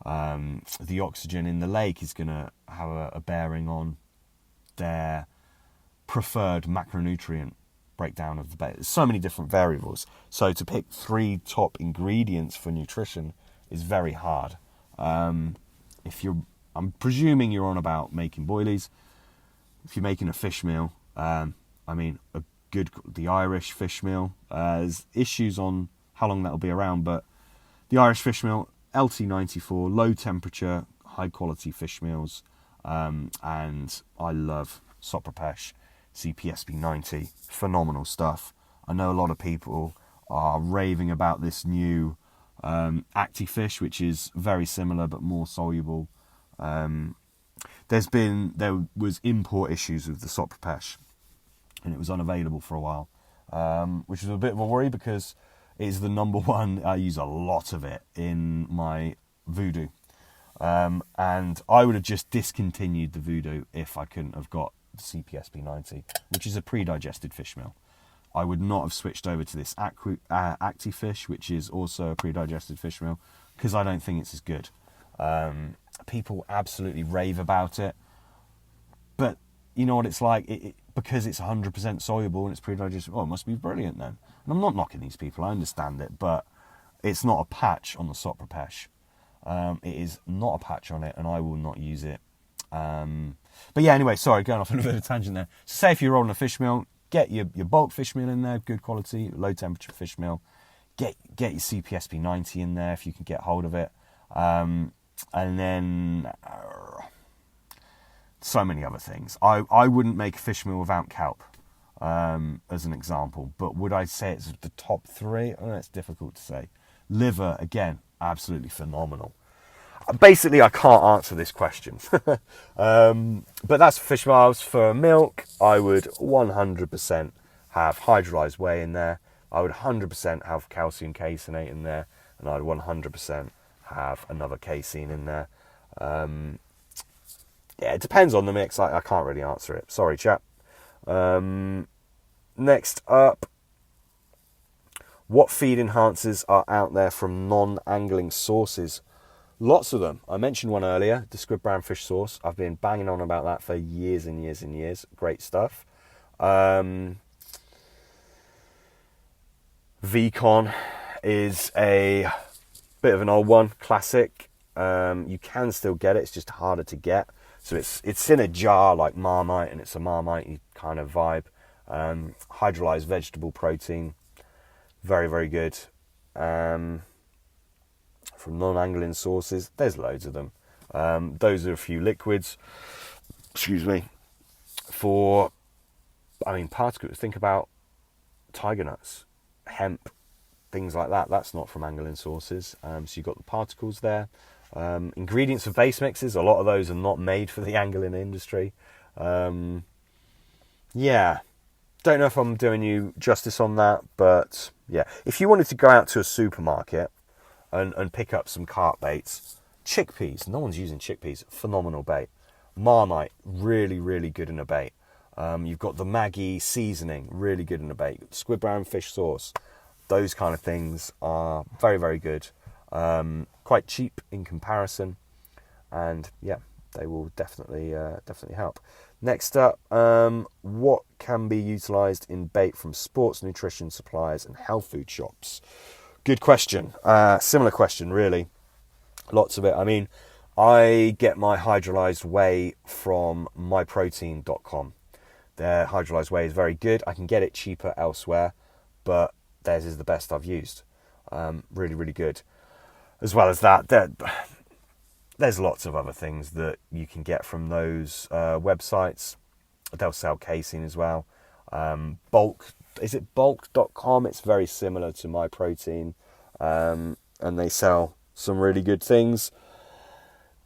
The oxygen in the lake is going to have a bearing on their preferred macronutrient breakdown of the bait. There's so many different variables. So to pick 3 top ingredients for nutrition is very hard. I'm presuming you're on about making boilies. If you're making a fish meal, the Irish fish meal, there's issues on how long that'll be around, but the Irish fish meal, LT94, low temperature, high quality fish meals, and I love Soprapesh CPSB 90, phenomenal stuff. I know a lot of people are raving about this new Actifish, which is very similar but more soluble. There was import issues with the Soprapesh, and it was unavailable for a while, which was a bit of a worry because it is the number one. I use a lot of it in my Voodoo, and I would have just discontinued the Voodoo if I couldn't have got the CPSB 90, which is a pre-digested fish meal. I would not have switched over to this Actifish, which is also a pre-digested fish meal, because I don't think it's as good. People absolutely rave about it, but you know what it's like, because it's 100% soluble and it's pre-digested, it must be brilliant then. And I'm not knocking these people, I understand it, but it's not a patch on the Soprapesh. It is not a patch on it, and I will not use it. But yeah, anyway, sorry, going off on a bit of a tangent there. So say if you're rolling a fish meal, get your bulk fish meal in there, good quality, low temperature fish meal. Get your CPSB 90 in there if you can get hold of it. And then so many other things. I wouldn't make a fish meal without kelp, as an example. But would I say it's the top 3? Oh, it's difficult to say. Liver, again, absolutely phenomenal. Basically, I can't answer this question. But that's fish miles. For milk, I would 100% have hydrolyzed whey in there. I would 100% have calcium caseinate in there. And I'd 100% have another casein in there. Yeah, it depends on the mix. I can't really answer it. Sorry, chap. Next up, what feed enhancers are out there from non-angling sources? Lots of them. I mentioned one earlier, the squid brown fish sauce. I've been banging on about that for years and years and years. Great stuff. V-Con is a bit of an old one, classic. You can still get it, it's just harder to get. So it's in a jar like Marmite, and it's a Marmite kind of vibe. Hydrolyzed vegetable protein, very, very good. From non-angling sources, there's loads of them. Those are a few liquids. Excuse me. Particles. Think about tiger nuts, hemp, things like that. That's not from angling sources. So you've got the particles there. Ingredients for base mixes, a lot of those are not made for the angling industry. Yeah, don't know if I'm doing you justice on that, but yeah, if you wanted to go out to a supermarket and pick up some carp baits, chickpeas, no one's using chickpeas, phenomenal bait. Marmite, really, really good in a bait. You've got the Maggi seasoning, really good in a bait. Squid brown fish sauce, those kind of things are very, very good. Quite cheap in comparison, and yeah, they will definitely help. Next up, what can be utilised in bait from sports nutrition suppliers and health food shops? Good question. Similar question, really. Lots of it. I mean, I get my hydrolyzed whey from myprotein.com. Their hydrolyzed whey is very good. I can get it cheaper elsewhere, but theirs is the best I've used. Really, really good. As well as that, there's lots of other things that you can get from those websites. They'll sell casing as well. Is it bulk.com? It's very similar to My Protein, and they sell some really good things.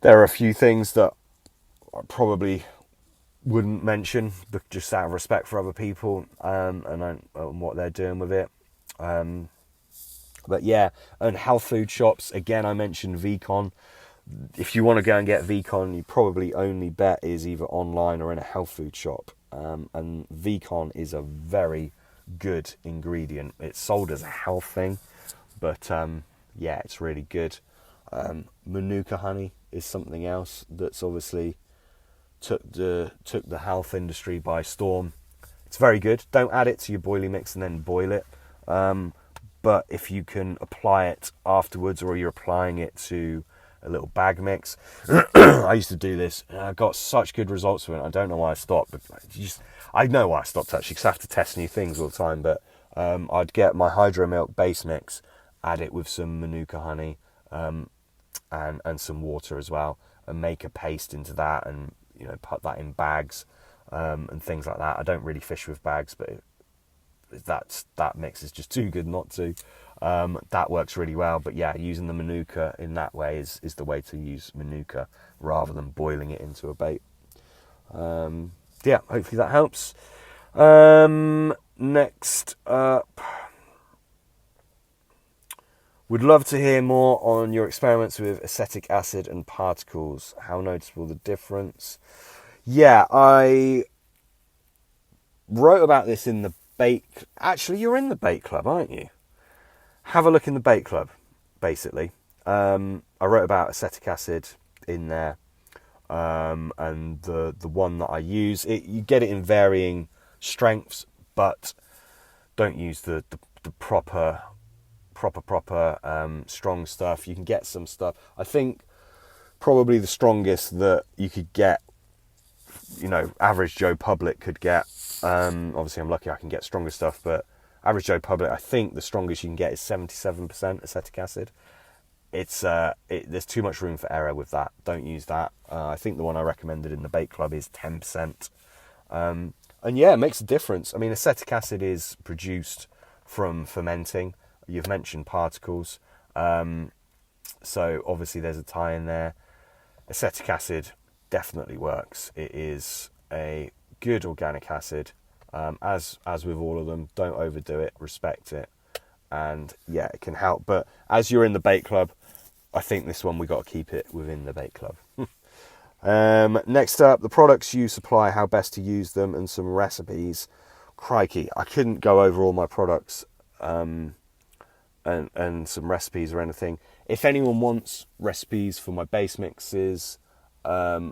There are a few things that I probably wouldn't mention, but just out of respect for other people and what they're doing with it. But yeah, and health food shops, again, I mentioned Vcon. If you want to go and get Vcon, you probably only bet is either online or in a health food shop. And Vcon is a very good ingredient. It's sold as a health thing, but yeah, it's really good. Manuka honey is something else that's obviously took the health industry by storm. It's very good. Don't add it to your boilie mix and then boil it. But if you can apply it afterwards, or you're applying it to a little bag mix. I used to do this, and I got such good results with it. I don't know why I stopped, but I know why I stopped actually, because I have to test new things all the time. But I'd get my hydro milk base mix, add it with some Manuka honey, and some water as well, and make a paste into that, and put that in bags and things like that. I don't really fish with bags, but that mix is just too good not to. That works really well, but yeah, using the Manuka in that way is the way to use Manuka rather than boiling it into a bait. Yeah, hopefully that helps. Next up, would love to hear more on your experiments with acetic acid and particles. How noticeable the difference? Yeah, I wrote about this in the bait. Actually, you're in the bait club, aren't you? Have a look in the bait club, basically. I wrote about acetic acid in there, and the one that I use, you get it in varying strengths, but don't use the proper strong stuff. You can get some stuff. I think probably the strongest that you could get, average Joe Public could get. Obviously, I'm lucky I can get stronger stuff, but average Joe Public, I think the strongest you can get is 77% acetic acid. There's too much room for error with that. Don't use that. I think the one I recommended in the bait club is 10%. And yeah, it makes a difference. I mean, acetic acid is produced from fermenting. You've mentioned particles. So obviously there's a tie in there. Acetic acid definitely works. It is a good organic acid. As with all of them, don't overdo it, respect it, and yeah, it can help. But as you're in the bait club, I think this one we got to keep it within the bait club. Next up, the products you supply, how best to use them, and some recipes. Crikey, I couldn't go over all my products and some recipes or anything. If anyone wants recipes for my base mixes, I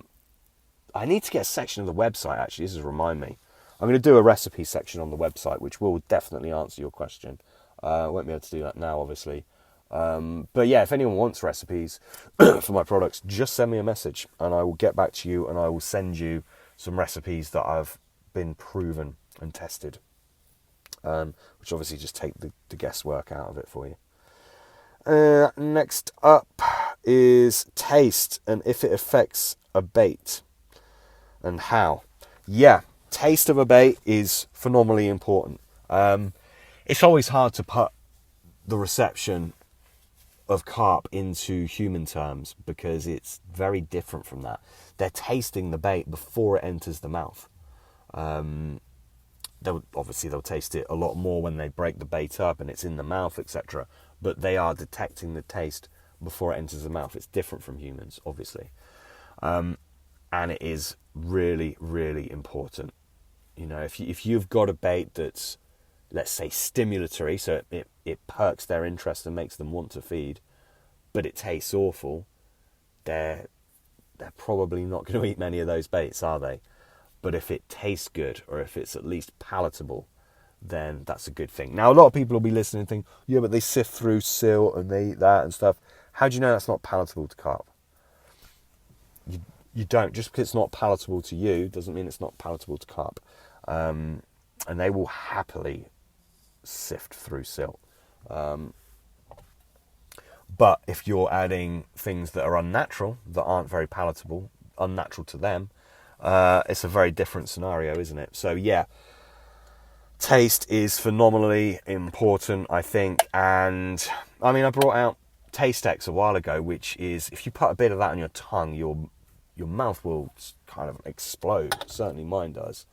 need to get a section of the website, actually. This is remind me. I'm going to do a recipe section on the website, which will definitely answer your question. I won't be able to do that now, obviously. But yeah, if anyone wants recipes for my products, just send me a message and I will get back to you, and I will send you some recipes that have been proven and tested, which obviously just take the guesswork out of it for you. Next up is taste, and if it affects a bait and how. Yeah. Taste of a bait is phenomenally important. It's always hard to put the reception of carp into human terms because it's very different from that. They're tasting the bait before it enters the mouth. They'll taste it a lot more when they break the bait up and it's in the mouth, etc. But they are detecting the taste before it enters the mouth. It's different from humans, obviously. And it is really, really important. If you've got a bait that's, let's say, stimulatory, so it perks their interest and makes them want to feed, but it tastes awful, they're probably not going to eat many of those baits, are they? But if it tastes good, or if it's at least palatable, then that's a good thing. Now, a lot of people will be listening and think, yeah, but they sift through silt and they eat that and stuff. How do you know that's not palatable to carp? You don't. Just because it's not palatable to you doesn't mean it's not palatable to carp. And they will happily sift through silt. But if you're adding things that are unnatural, that aren't very palatable, unnatural to them, it's a very different scenario, isn't it? So yeah, taste is phenomenally important, I think. And I mean, I brought out Taste X a while ago, which is, if you put a bit of that on your tongue, your mouth will kind of explode. Certainly mine does.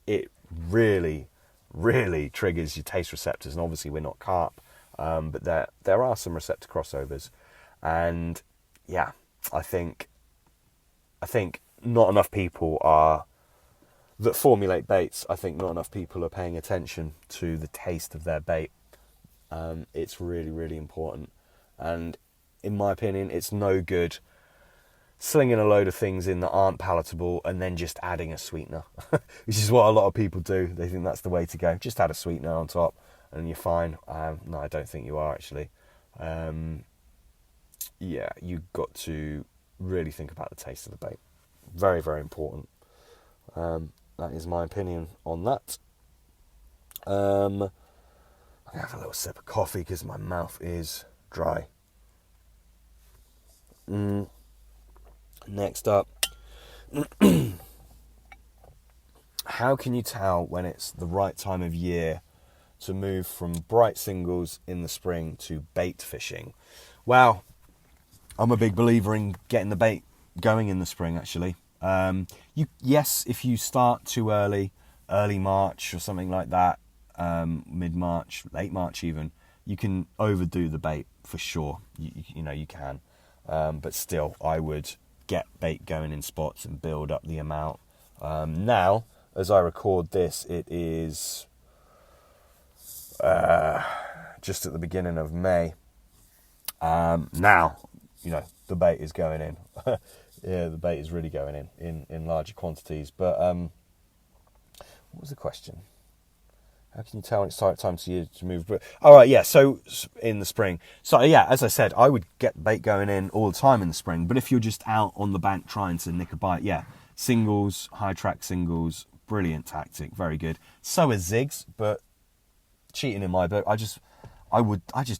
It really, really triggers your taste receptors. And obviously we're not carp, but there are some receptor crossovers. And yeah, I think not enough people that formulate baits. I think not enough people are paying attention to the taste of their bait. It's really, really important. And in my opinion, it's no good slinging a load of things in that aren't palatable and then just adding a sweetener, which is what a lot of people do. They think that's the way to go. Just add a sweetener on top and you're fine. No, I don't think you are, actually. Yeah, you've got to really think about the taste of the bait. Very, very important. That is my opinion on that. I'm going to have a little sip of coffee because my mouth is dry. Next up, how can you tell when it's the right time of year to move from bright singles in the spring to bait fishing? Well, I'm a big believer in getting the bait going in the spring, actually. Yes, if you start too early March or something like that, mid-March, late March even, you can overdo the bait for sure. You know, you can. But still, I would get bait going in spots and build up the amount. Now, as I record this, it is just at the beginning of May. Now, you know, the bait is going in. Yeah, the bait is really going in larger quantities. But what was the question? How can you tell when it's the right time to move? All right, yeah, so in the spring. So yeah, as I said, I would get bait going in all the time in the spring. But if you're just out on the bank trying to nick a bite, yeah, singles, high track singles, brilliant tactic, very good. So is zigs, but cheating in my book. I just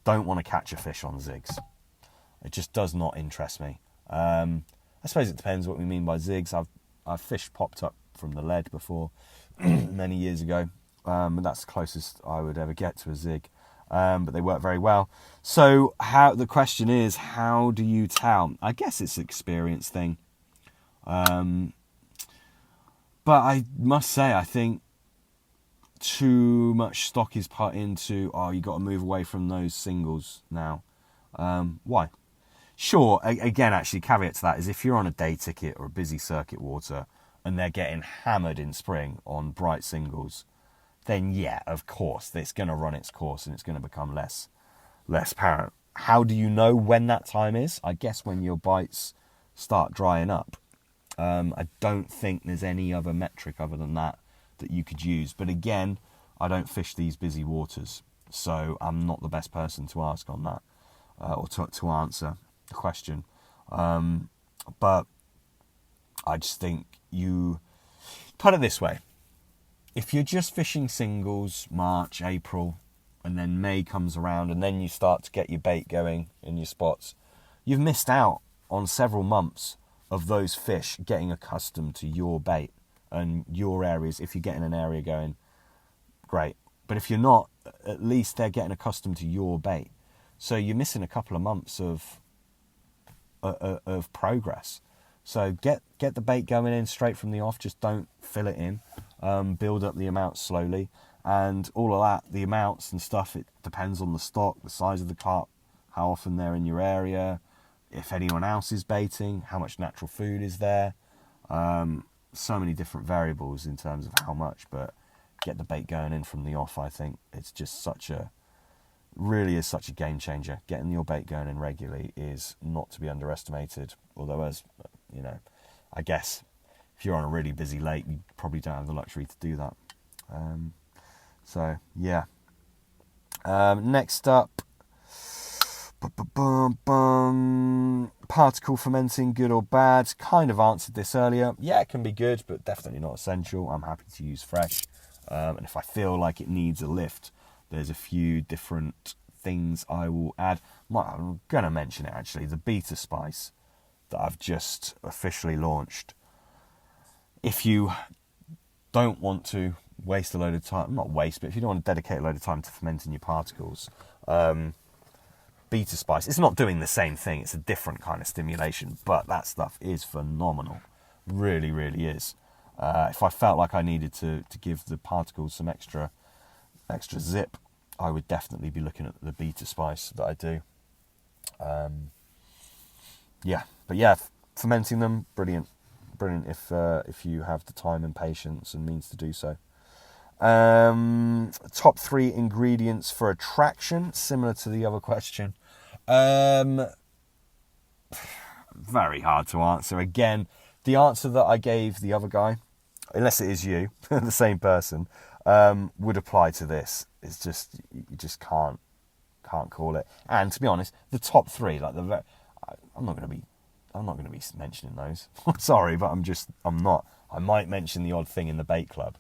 don't want to catch a fish on zigs. It just does not interest me. I suppose it depends what we mean by zigs. I've fished popped up from the lead before many years ago. But that's the closest I would ever get to a zig. But they work very well. So the question is, how do you tell? I guess it's an experience thing. But I must say, I think too much stock is put into, you got to move away from those singles now. Why? Sure, again, actually, caveat to that is if you're on a day ticket or a busy circuit water and they're getting hammered in spring on bright singles, then yeah, of course, it's going to run its course and it's going to become less apparent. How do you know when that time is? I guess when your bites start drying up. I don't think there's any other metric other than that you could use. But again, I don't fish these busy waters, so I'm not the best person to ask on that, or to answer the question. But I just think you put it this way. If you're just fishing singles, March, April, and then May comes around and then you start to get your bait going in your spots, you've missed out on several months of those fish getting accustomed to your bait and your areas. If you're getting an area going, great. But if you're not, at least they're getting accustomed to your bait. So you're missing a couple of months of progress. So get the bait going in straight from the off. Just don't fill it in. Build up the amounts slowly, and all of that, the amounts and stuff, it depends on the stock, the size of the carp, how often they're in your area, if anyone else is baiting, how much natural food is there. So many different variables in terms of how much, but get the bait going in from the off. I think it's just really is such a game changer. Getting your bait going in regularly is not to be underestimated, although, as you know, I guess if you're on a really busy lake, you probably don't have the luxury to do that. So yeah. Next up, particle fermenting, good or bad? Kind of answered this earlier. Yeah, it can be good, but definitely not essential. I'm happy to use fresh. And if I feel like it needs a lift, there's a few different things I will add. I'm going to mention it actually, the Beta Spice that I've just officially launched. If you don't want to waste a load of time, not waste, but if you don't want to dedicate a load of time to fermenting your particles, Beta Spice, it's not doing the same thing, it's a different kind of stimulation, but that stuff is phenomenal. Really, really is. If I felt like I needed to give the particles some extra zip, I would definitely be looking at the Beta Spice that I do. Fermenting them, brilliant if you have the time and patience and means to do so. Top 3 ingredients for attraction, similar to the other question. Very hard to answer. Again, the answer that I gave the other guy, unless it is you, the same person, would apply to this. It's just, you just can't call it. And to be honest, the top 3, like I'm not going to be mentioning those. Sorry, but I'm not. I might mention the odd thing in the bait club,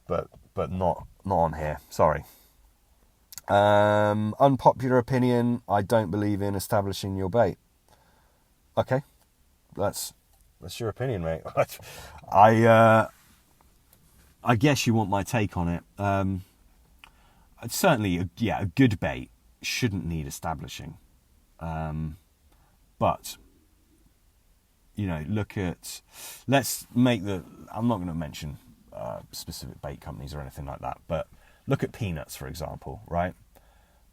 but not on here. Sorry. Unpopular opinion: I don't believe in establishing your bait. Okay, that's your opinion, mate. I guess you want my take on it. Certainly, a good bait shouldn't need establishing. But, let's make I'm not going to mention specific bait companies or anything like that, but look at peanuts, for example, right?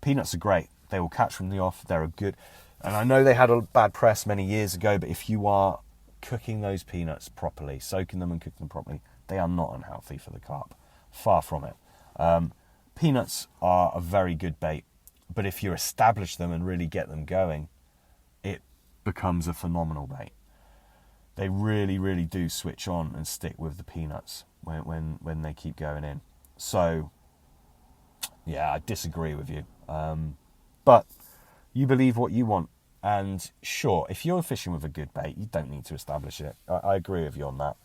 Peanuts are great. They will catch from the off. They're good. And I know they had a bad press many years ago, but if you are cooking those peanuts properly, soaking them and cooking them properly, they are not unhealthy for the carp. Far from it. Peanuts are a very good bait, but if you establish them and really get them going, it becomes a phenomenal bait. They really, really do switch on and stick with the peanuts when they keep going in. So, yeah, I disagree with you. But you believe what you want. And sure, if you're fishing with a good bait, you don't need to establish it. I agree with you on that.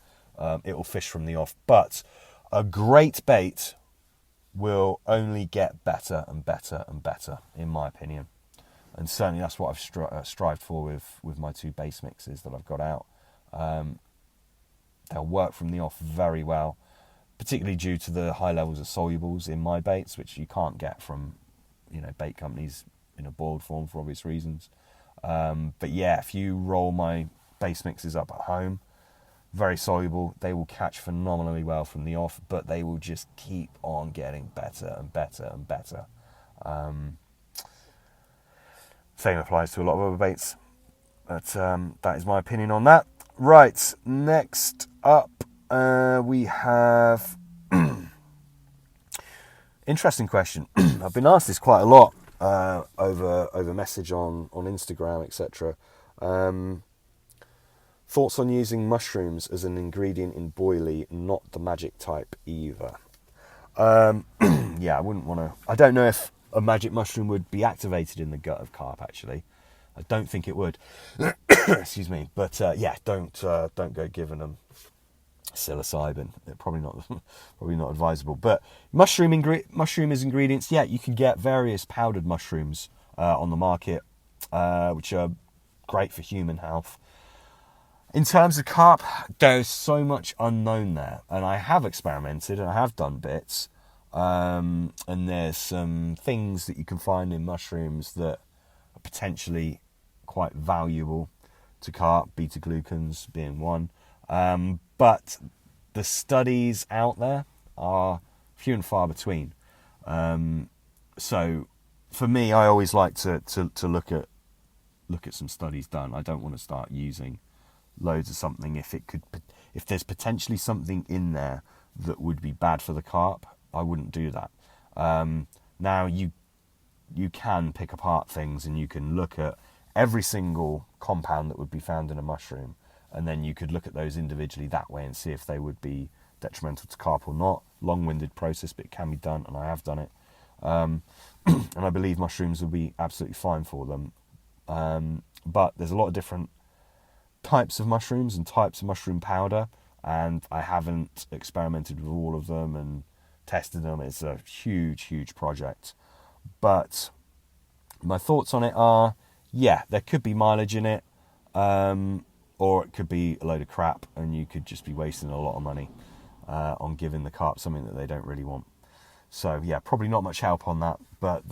It will fish from the off. But a great bait will only get better and better and better, in my opinion. And certainly that's what I've strived for with my 2 base mixes that I've got out. They'll work from the off very well, particularly due to the high levels of solubles in my baits, which you can't get from bait companies in a boiled form for obvious reasons. But yeah, if you roll my base mixes up at home, very soluble, they will catch phenomenally well from the off, but they will just keep on getting better and better and better. Same applies to a lot of other baits, but that is my opinion on that. Right, next up we have interesting question. I've been asked this quite a lot over message on Instagram, etc. Thoughts on using mushrooms as an ingredient in boilie, not the magic type either. Yeah, I wouldn't want to. I don't know if a magic mushroom would be activated in the gut of carp. Actually, I don't think it would. Excuse me, but don't go giving them psilocybin. They're probably not advisable. But mushroom as ingredients, yeah, you can get various powdered mushrooms on the market, which are great for human health. In terms of carp, there's so much unknown there, and I have experimented and I have done bits, and there's some things that you can find in mushrooms that are potentially quite valuable to carp, beta-glucans being one, but the studies out there are few and far between. So for me, I always like to look at some studies done. I don't want to start using loads of something if there's potentially something in there that would be bad for the carp. I wouldn't do that. Now you can pick apart things and you can look at every single compound that would be found in a mushroom, and then you could look at those individually that way and see if they would be detrimental to carp or not. Long-winded process, but it can be done, and I have done it. And I believe mushrooms will be absolutely fine for them. But there's a lot of different types of mushrooms and types of mushroom powder, and I haven't experimented with all of them and tested them. It's a huge project. But my thoughts on it are, yeah, there could be mileage in it, or it could be a load of crap and you could just be wasting a lot of money on giving the carp something that they don't really want. So yeah, probably not much help on that. But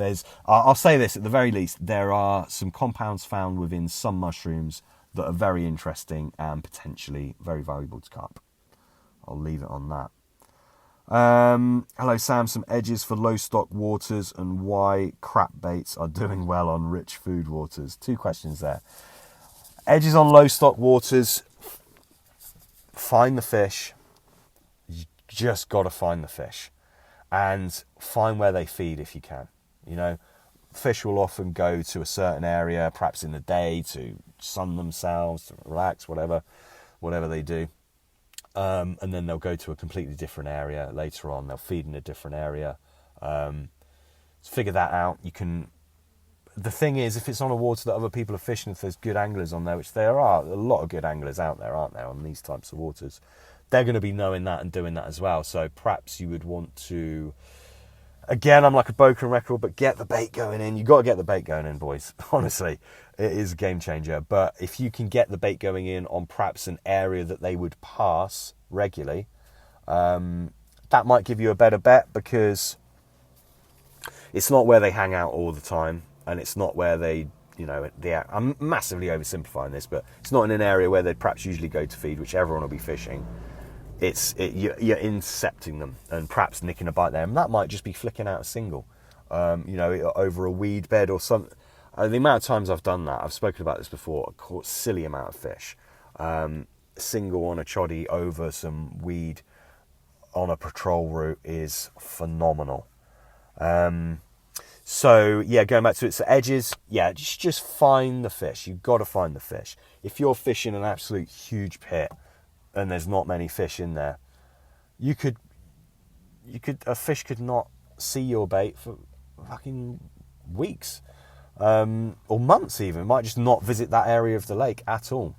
I'll say this, at the very least, there are some compounds found within some mushrooms that are very interesting and potentially very valuable to carp. I'll leave it on that. Hello Sam, some edges for low stock waters and why crap baits are doing well on rich food waters. 2 questions there. Edges on low stock waters, find the fish. You just got to find the fish and find where they feed if you can. You know, fish will often go to a certain area, perhaps in the day, to sun themselves, to relax, whatever they do. And then they'll go to a completely different area later on. They'll feed in a different area. Figure that out. The thing is, if it's on a water that other people are fishing, if there's good anglers on there, which there are a lot of good anglers out there, aren't there, on these types of waters, they're going to be knowing that and doing that as well. So perhaps you would want to, again, I'm like a broken record, but get the bait going in. You've got to get the bait going in, boys. Honestly, it is a game changer. But if you can get the bait going in on perhaps an area that they would pass regularly, that might give you a better bet, because it's not where they hang out all the time, and it's not where I'm massively oversimplifying this, but it's not in an area where they'd perhaps usually go to feed, which everyone will be fishing. You're intercepting them and perhaps nicking a bite there, and that might just be flicking out a single, over a weed bed or something. The amount of times I've done that, I've spoken about this before, I caught a silly amount of fish. Single on a choddy over some weed on a patrol route is phenomenal. So yeah, going back to its edges, yeah, just find the fish. You've got to find the fish. If you're fishing an absolute huge pit and there's not many fish in there, a fish could not see your bait for fucking weeks, or months even. It might just not visit that area of the lake at all.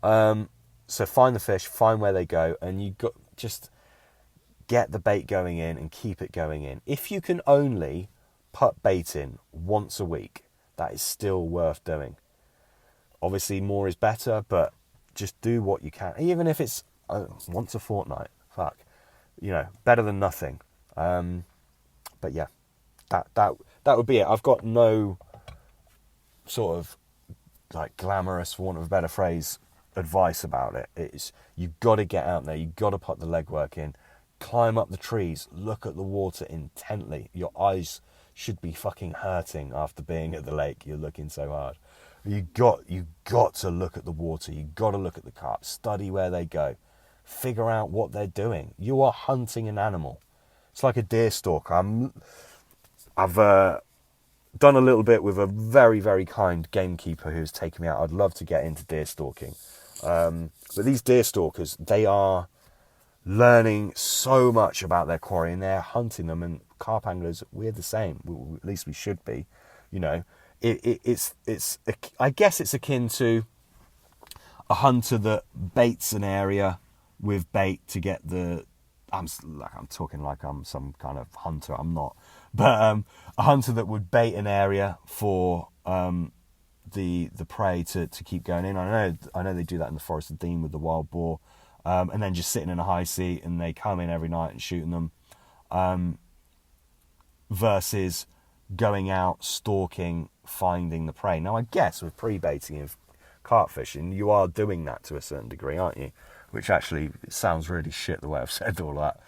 So find the fish, find where they go, and just get the bait going in and keep it going in. If you can only put bait in once a week, that is still worth doing. Obviously more is better, but just do what you can, even if it's once a fortnight. Better than nothing. But yeah, that would be it. I've got no sort of like glamorous, for want of a better phrase, advice about it. It's, you've got to get out there, you've got to put the legwork in, climb up the trees, look at the water intently. Your eyes should be fucking hurting after being at the lake. You're looking so hard. You got to look at the water. You got to look at the carp. Study where they go. Figure out what they're doing. You are hunting an animal. It's like a deer stalker. I've done a little bit with a very, very kind gamekeeper who's taken me out. I'd love to get into deer stalking. But these deer stalkers, they are learning so much about their quarry, and they're hunting them. And carp anglers, we're the same. At least we should be. It's I guess it's akin to a hunter that baits an area with bait to get the. I'm talking like I'm some kind of hunter. I'm not, but a hunter that would bait an area for the prey to keep going in. I know they do that in the Forest of Dean with the wild boar, and then just sitting in a high seat and they come in every night and shooting them, versus going out stalking, finding the prey. Now I guess with pre-baiting and carp fishing, you are doing that to a certain degree, aren't you? Which actually sounds really shit the way I've said all that.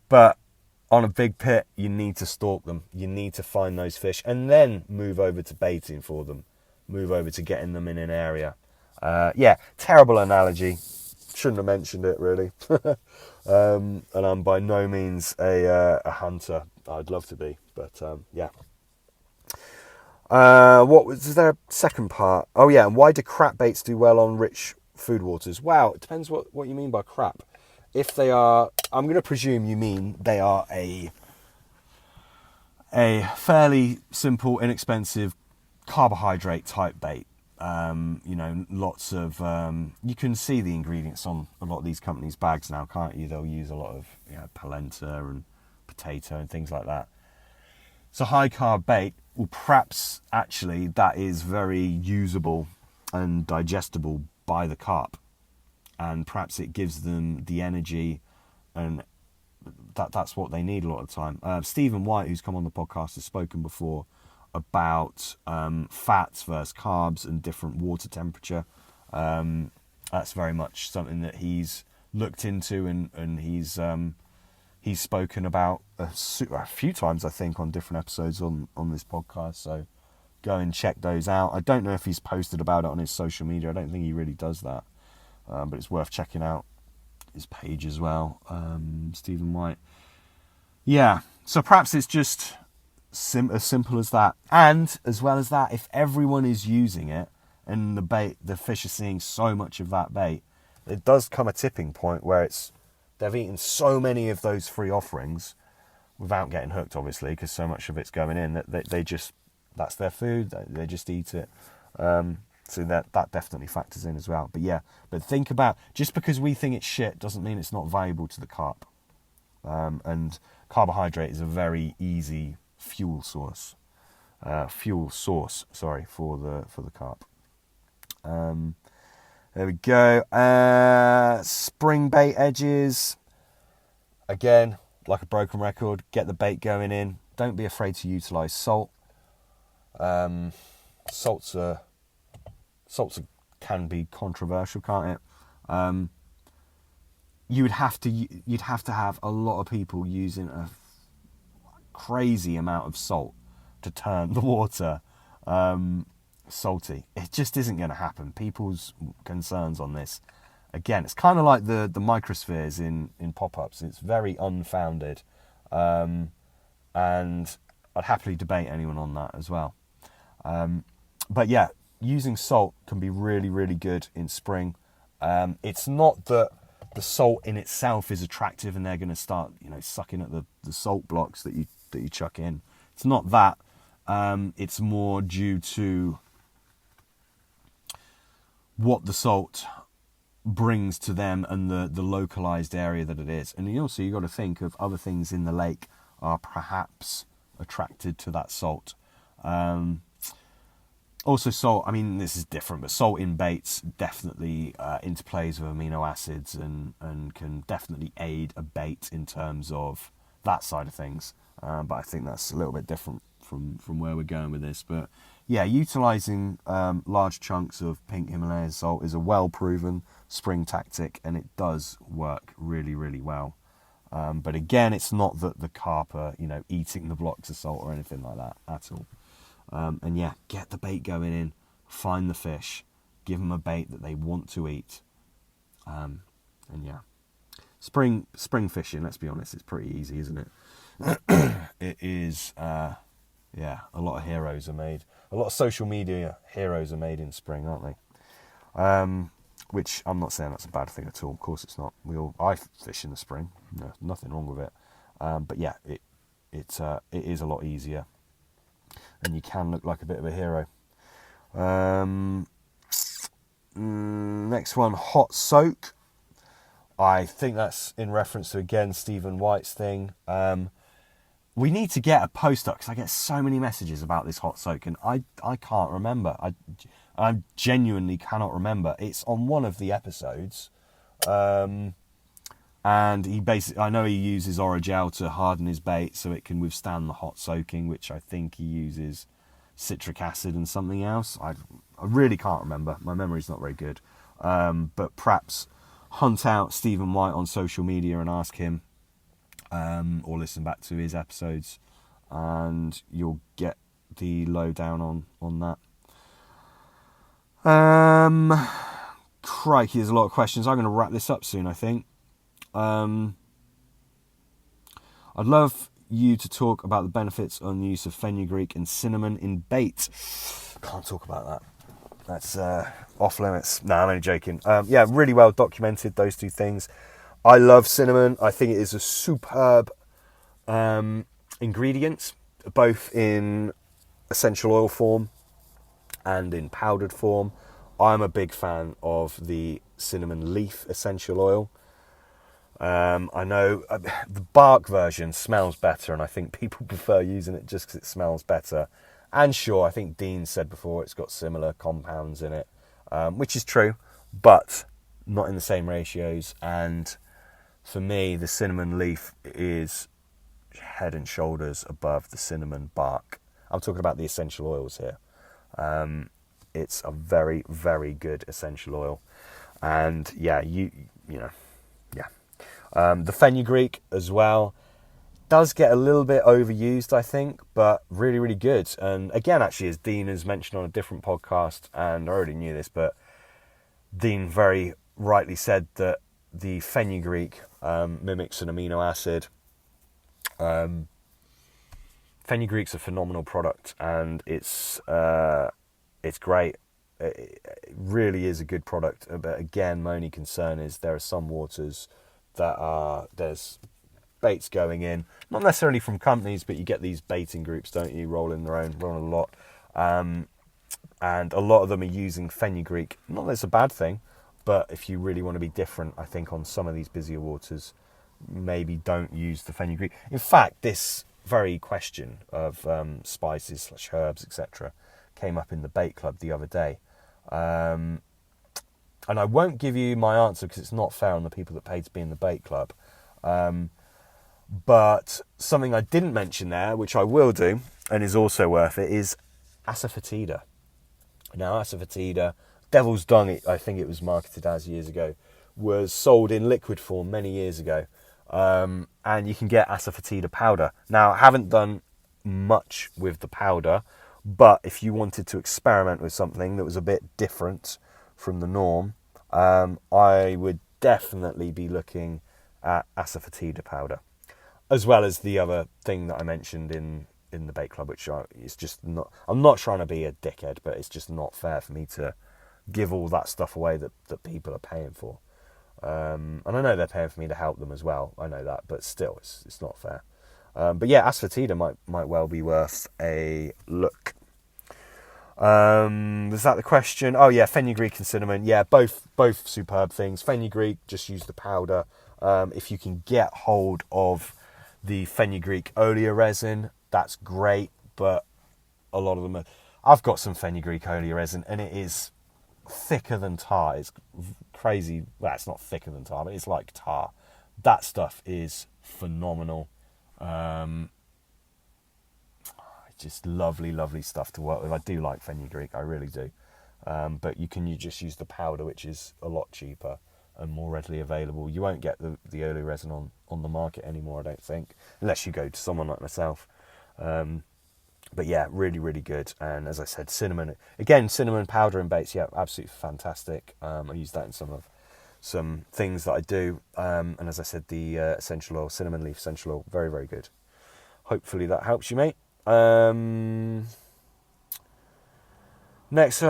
But on a big pit, you need to stalk them. You need to find those fish and then move over to baiting for them. Move over to getting them in an area. Terrible analogy. Shouldn't have mentioned it, really. And I'm by no means a hunter. I'd love to be, but yeah. What was there? A second part? Oh yeah, and why do crap baits do well on rich food waters? Wow, it depends what you mean by crap. If they are, I'm going to presume you mean they are a fairly simple, inexpensive carbohydrate type bait. Lots of you can see the ingredients on a lot of these companies' bags now, can't you? They'll use a lot of polenta and potato and things like that. So high carb bait, well, perhaps actually that is very usable and digestible by the carp, and perhaps it gives them the energy, and that's what they need a lot of the time. Stephen White, who's come on the podcast, has spoken before about fats versus carbs and different water temperature. That's very much something that he's looked into, and he's spoken about a few times, I think, on different episodes on this podcast. So go and check those out. I don't know if he's posted about it on his social media. I don't think he really does that, but it's worth checking out his page as well. Stephen White. Yeah, so perhaps it's just as simple as that. And as well as that, if everyone is using it and the fish are seeing so much of that bait, it does come a tipping point where they've eaten so many of those free offerings without getting hooked, obviously, because so much of it's going in that they just, that's their food, they just eat it. So that definitely factors in as well. But think about, just because we think it's shit doesn't mean it's not valuable to the carp. And carbohydrate is a very easy fuel source for the carp. There we go. Spring bait edges. Again, like a broken record, get the bait going in. Don't be afraid to utilise salt. Salts can be controversial, can't it? You'd have to have a lot of people using a crazy amount of salt to turn the water salty. It just isn't going to happen. People's concerns on this, again, it's kind of like the microspheres in pop-ups. It's very unfounded, and I'd happily debate anyone on that as well. But yeah, using salt can be really, really good in spring. It's not that the salt in itself is attractive and they're going to start sucking at the salt blocks that you chuck in. It's not that. It's more due to what the salt brings to them and the localized area that it is. And also you've got to think of other things in the lake are perhaps attracted to that salt. Also salt, I mean, this is different, but salt in baits definitely interplays with amino acids and can definitely aid a bait in terms of that side of things. But I think that's a little bit different from where we're going with this. But yeah, utilising large chunks of pink Himalayan salt is a well-proven spring tactic, and it does work really, really well. But again, it's not that the carp are, eating the blocks of salt or anything like that at all. And yeah, get the bait going in, find the fish, give them a bait that they want to eat. And yeah, spring fishing, let's be honest, it's pretty easy, isn't it? It is, a lot of heroes are made. A lot of social media heroes are made in spring, aren't they? Which I'm not saying that's a bad thing at all. Of course it's not. I fish in the spring. No, nothing wrong with it. But yeah, it is a lot easier. And you can look like a bit of a hero. Next one, hot soak. I think that's in reference to, again, Stephen White's thing. We need to get a post up because I get so many messages about this hot soak, and I can't remember. I genuinely cannot remember. It's on one of the episodes. And I know he uses Oragel to harden his bait so it can withstand the hot soaking, which I think he uses citric acid and something else. I really can't remember. My memory's not very good. But perhaps hunt out Stephen White on social media and ask him, or listen back to his episodes, and you'll get the lowdown on that. Crikey, there's a lot of questions. I'm going to wrap this up soon, I think. I'd love you to talk about the benefits on the use of fenugreek and cinnamon in bait. Can't talk about that. That's off limits. No, I'm only joking. Yeah, really well documented, those two things. I love cinnamon. I think it is a superb ingredient, both in essential oil form and in powdered form. I'm a big fan of the cinnamon leaf essential oil. I know the bark version smells better, and I think people prefer using it just because it smells better. And sure, I think Dean said before it's got similar compounds in it, which is true, but not in the same ratios. And for me, the cinnamon leaf is head and shoulders above the cinnamon bark. I'm talking about the essential oils here. It's a very, very good essential oil. And yeah, you know, yeah. The fenugreek as well does get a little bit overused, I think, but really, really good. And again, actually, as Dean has mentioned on a different podcast, and I already knew this, but Dean very rightly said that the fenugreek mimics an amino acid. Fenugreek's a phenomenal product, and it's great. It really is a good product. But again, my only concern is there are some waters that there's baits going in, not necessarily from companies, but you get these baiting groups, don't you, rolling a lot, and a lot of them are using fenugreek. Not that it's a bad thing, but if you really want to be different, I think on some of these busier waters, maybe don't use the fenugreek. In fact, this very question of spices / herbs, etc., came up in the bait club the other day. And I won't give you my answer because it's not fair on the people that paid to be in the bait club. But something I didn't mention there, which I will do, and is also worth it, is asafoetida. Now, asafoetida, devil's dung, I think it was marketed as years ago, was sold in liquid form many years ago. And you can get asafoetida powder. Now, I haven't done much with the powder, but if you wanted to experiment with something that was a bit different from the norm, I would definitely be looking at asafoetida powder, as well as the other thing that I mentioned in the bait club, which is just not. I'm not trying to be a dickhead, but it's just not fair for me to give all that stuff away that people are paying for. And I know they're paying for me to help them as well. I know that, but still, it's not fair. But yeah, asafoetida might well be worth a look. Was that the question? Oh yeah, fenugreek and cinnamon. Yeah, both superb things. Fenugreek, just use the powder. If you can get hold of the fenugreek oleoresin, that's great. But a lot of them I've got some fenugreek oleoresin, and it is thicker than tar. It's crazy. Well, it's not thicker than tar, but it's like tar. That stuff is phenomenal. Just lovely stuff to work with. I do like fenugreek, I really do. But you just use the powder, which is a lot cheaper and more readily available. You won't get the oleoresin on the market anymore, I don't think, unless you go to someone like myself. But yeah, really good. And as I said, cinnamon powder and baits, yeah, absolutely fantastic. I use that in some things that I do. And as I said, the essential oil, cinnamon leaf essential oil, very good. Hopefully that helps you, mate. Next,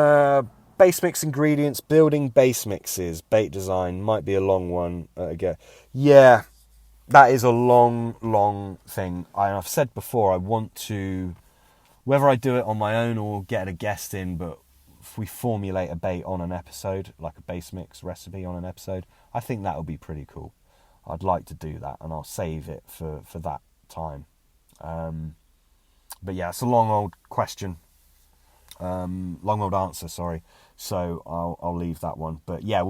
base mix ingredients, building base mixes, bait design, might be a long one again. Yeah, that is a long thing. I've said before, I want to, whether I do it on my own or get a guest in, but if we formulate a bait on an episode, like a base mix recipe on an episode, I think that would be pretty cool. I'd like to do that, and I'll save it for that time. But yeah, it's a long old question, long old answer, sorry. So I'll leave that one. But yeah,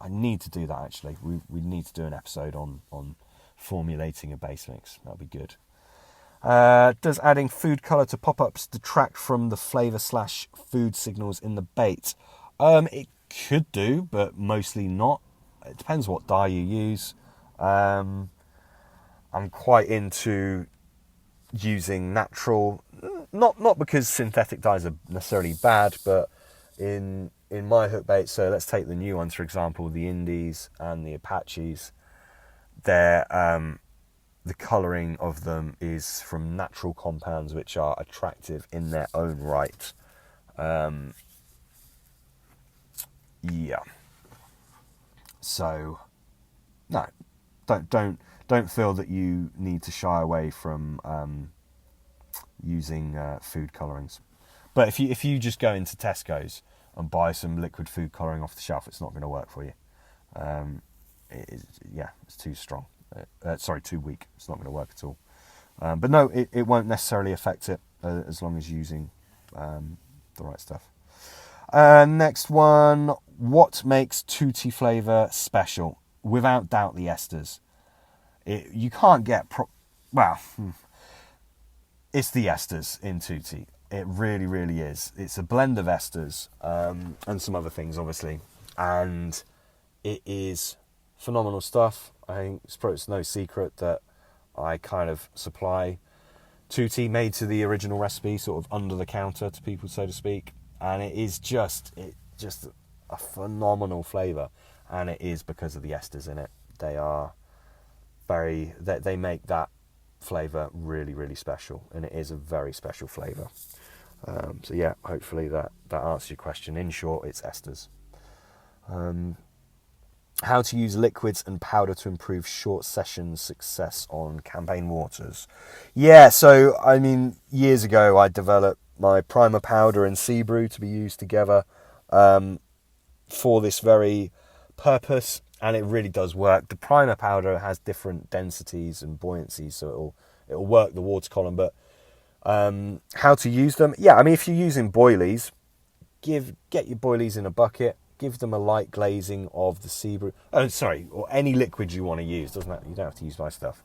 I need to do that actually. We need to do an episode on formulating a base mix. That'll be good. Does adding food colour to pop-ups detract from the flavour / food signals in the bait? It could do, but mostly not. It depends what dye you use. I'm quite into using natural, not because synthetic dyes are necessarily bad, but in my hook baits, so let's take the new ones, for example, the Indies and the Apaches, they're the colouring of them is from natural compounds which are attractive in their own right. Yeah. So no, don't feel that you need to shy away from using food colourings. But if you just go into Tesco's and buy some liquid food colouring off the shelf, it's not going to work for you. It's too strong. Too weak. It's not going to work at all. But no, it won't necessarily affect it as long as you're using the right stuff. Next one, what makes tutti flavour special? Without doubt, the esters. You can't get... it's the esters in tutti. It really, really is. It's a blend of esters and some other things, obviously. And it is phenomenal stuff. I think it's no secret that I kind of supply tutti made to the original recipe, sort of under the counter to people, so to speak. And it is just a phenomenal flavour. And it is because of the esters in it. They are they make that flavour really, really special. And it is a very special flavour. So yeah, hopefully that answers your question. In short, it's esters. How to use liquids and powder to improve short session success on campaign waters. Yeah, so I mean, years ago I developed my primer powder and sea brew to be used together for this very purpose, and it really does work. The primer powder has different densities and buoyancies, so it'll work the water column. But how to use them? Yeah, I mean, if you're using boilies, get your boilies in a bucket. Give them a light glazing of the sea brew. Or any liquid you want to use. You don't have to use my stuff.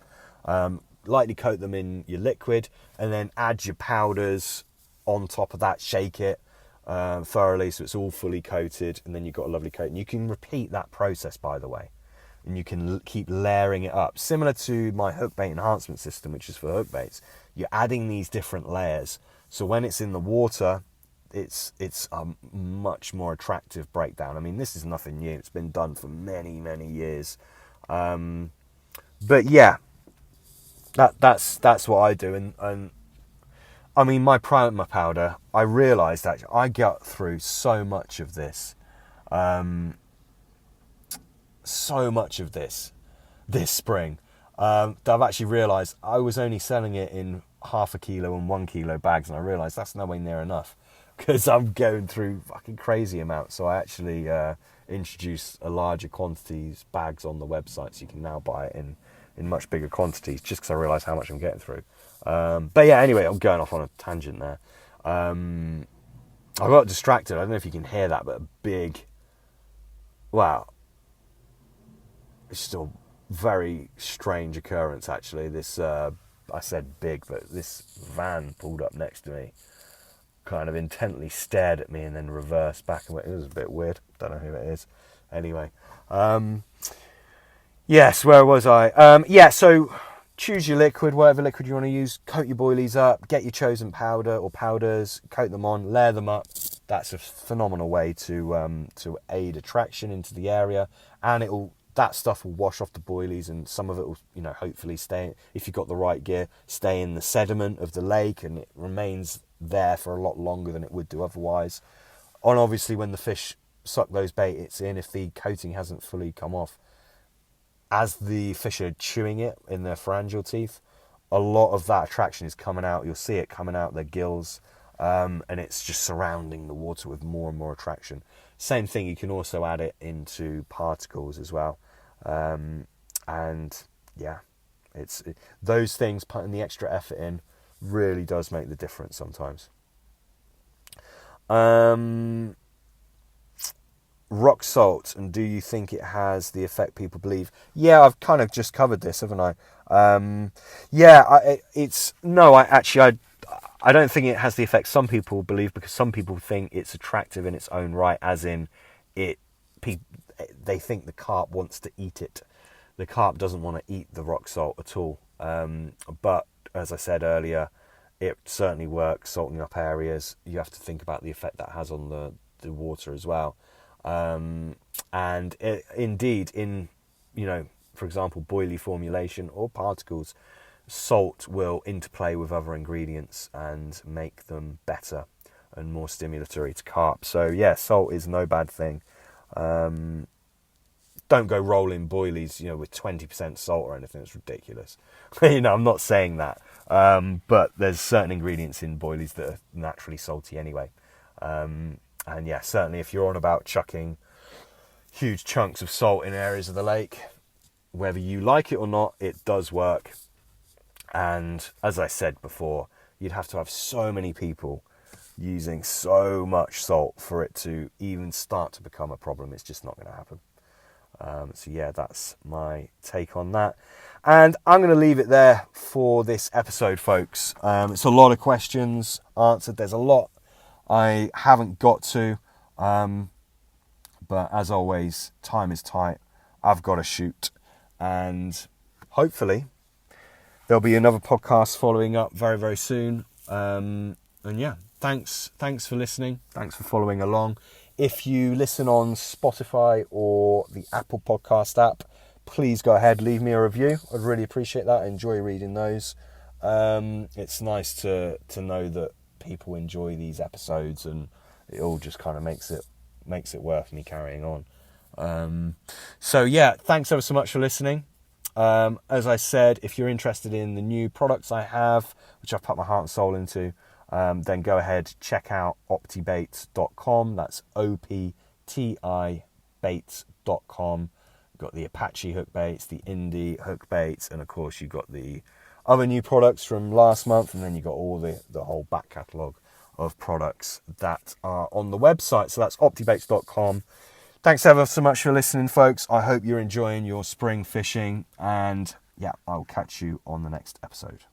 Lightly coat them in your liquid, and then add your powders on top of that. Shake it thoroughly so it's all fully coated, and then you've got a lovely coat. And you can repeat that process, by the way, and you can keep layering it up. Similar to my hook bait enhancement system, which is for hook baits. You're adding these different layers, so when it's in the water, it's a much more attractive breakdown. I mean, this is nothing new. It's been done for many, many years. But yeah, that's what I do. And I mean, my primer powder, I realised that I got through so much of this this spring, that I've actually realised I was only selling it in 0.5 kilo and 1 kilo bags, and I realised that's nowhere near enough, because I'm going through fucking crazy amounts. So I actually introduced a larger quantities bags on the website, so you can now buy it in much bigger quantities, just because I realised how much I'm getting through. But yeah, anyway, I'm going off on a tangent there. I got distracted. I don't know if you can hear that, but it's just a very strange occurrence, actually. This, I said big, but this van pulled up next to me, kind of intently stared at me and then reversed back and went. It was a bit weird. Don't know who it is. Anyway, yes, where was I? So choose your liquid, whatever liquid you want to use. Coat your boilies up. Get your chosen powder or powders. Coat them on. Layer them up. That's a phenomenal way to aid attraction into the area, and that stuff will wash off the boilies, and some of it will, hopefully stay, if you've got the right gear, stay in the sediment of the lake, and it remains there for a lot longer than it would do otherwise. And obviously when the fish suck those baits in, if the coating hasn't fully come off, as the fish are chewing it in their pharyngeal teeth, a lot of that attraction is coming out. You'll see it coming out their gills, and it's just surrounding the water with more and more attraction. Same thing, you can also add it into particles as well. And yeah, those things, putting the extra effort in, really does make the difference sometimes. Rock salt, and do you think it has the effect people believe? Yeah, I've kind of just covered this, haven't I? I don't think it has the effect some people believe, because some people think it's attractive in its own right, as in they think the carp wants to eat it. The carp doesn't want to eat the rock salt at all. But as I said earlier, it certainly works salting up areas. You have to think about the effect that has on the water as well. And indeed, in, for example, boilie formulation or particles, salt will interplay with other ingredients and make them better and more stimulatory to carp. So yeah, salt is no bad thing. don't go rolling boilies, with 20% salt or anything. It's ridiculous. I'm not saying that. But there's certain ingredients in boilies that are naturally salty anyway. And yeah, certainly if you're on about chucking huge chunks of salt in areas of the lake, whether you like it or not, it does work. And as I said before, you'd have to have so many people using so much salt for it to even start to become a problem. It's just not going to happen. So yeah, that's my take on that. And I'm going to leave it there for this episode, folks. It's a lot of questions answered. There's a lot I haven't got to. But as always, time is tight. I've got to shoot. And hopefully there'll be another podcast following up very, very soon. And yeah, thanks for listening. Thanks for following along. If you listen on Spotify or the Apple Podcast app, please go ahead, leave me a review. I'd really appreciate that. I enjoy reading those. It's nice to know that people enjoy these episodes, and it all just kind of makes it worth me carrying on. So yeah, thanks ever so much for listening. As I said, if you're interested in the new products I have, which I've put my heart and soul into, then go ahead, check out optibaits.com. That's OPTI baits.com. You've got the Apache hook baits, the Indie hook baits, and of course you've got the other new products from last month, and then you've got all the whole back catalogue of products that are on the website. So that's optibaits.com. Thanks ever so much for listening, folks. I hope you're enjoying your spring fishing, and yeah, I'll catch you on the next episode.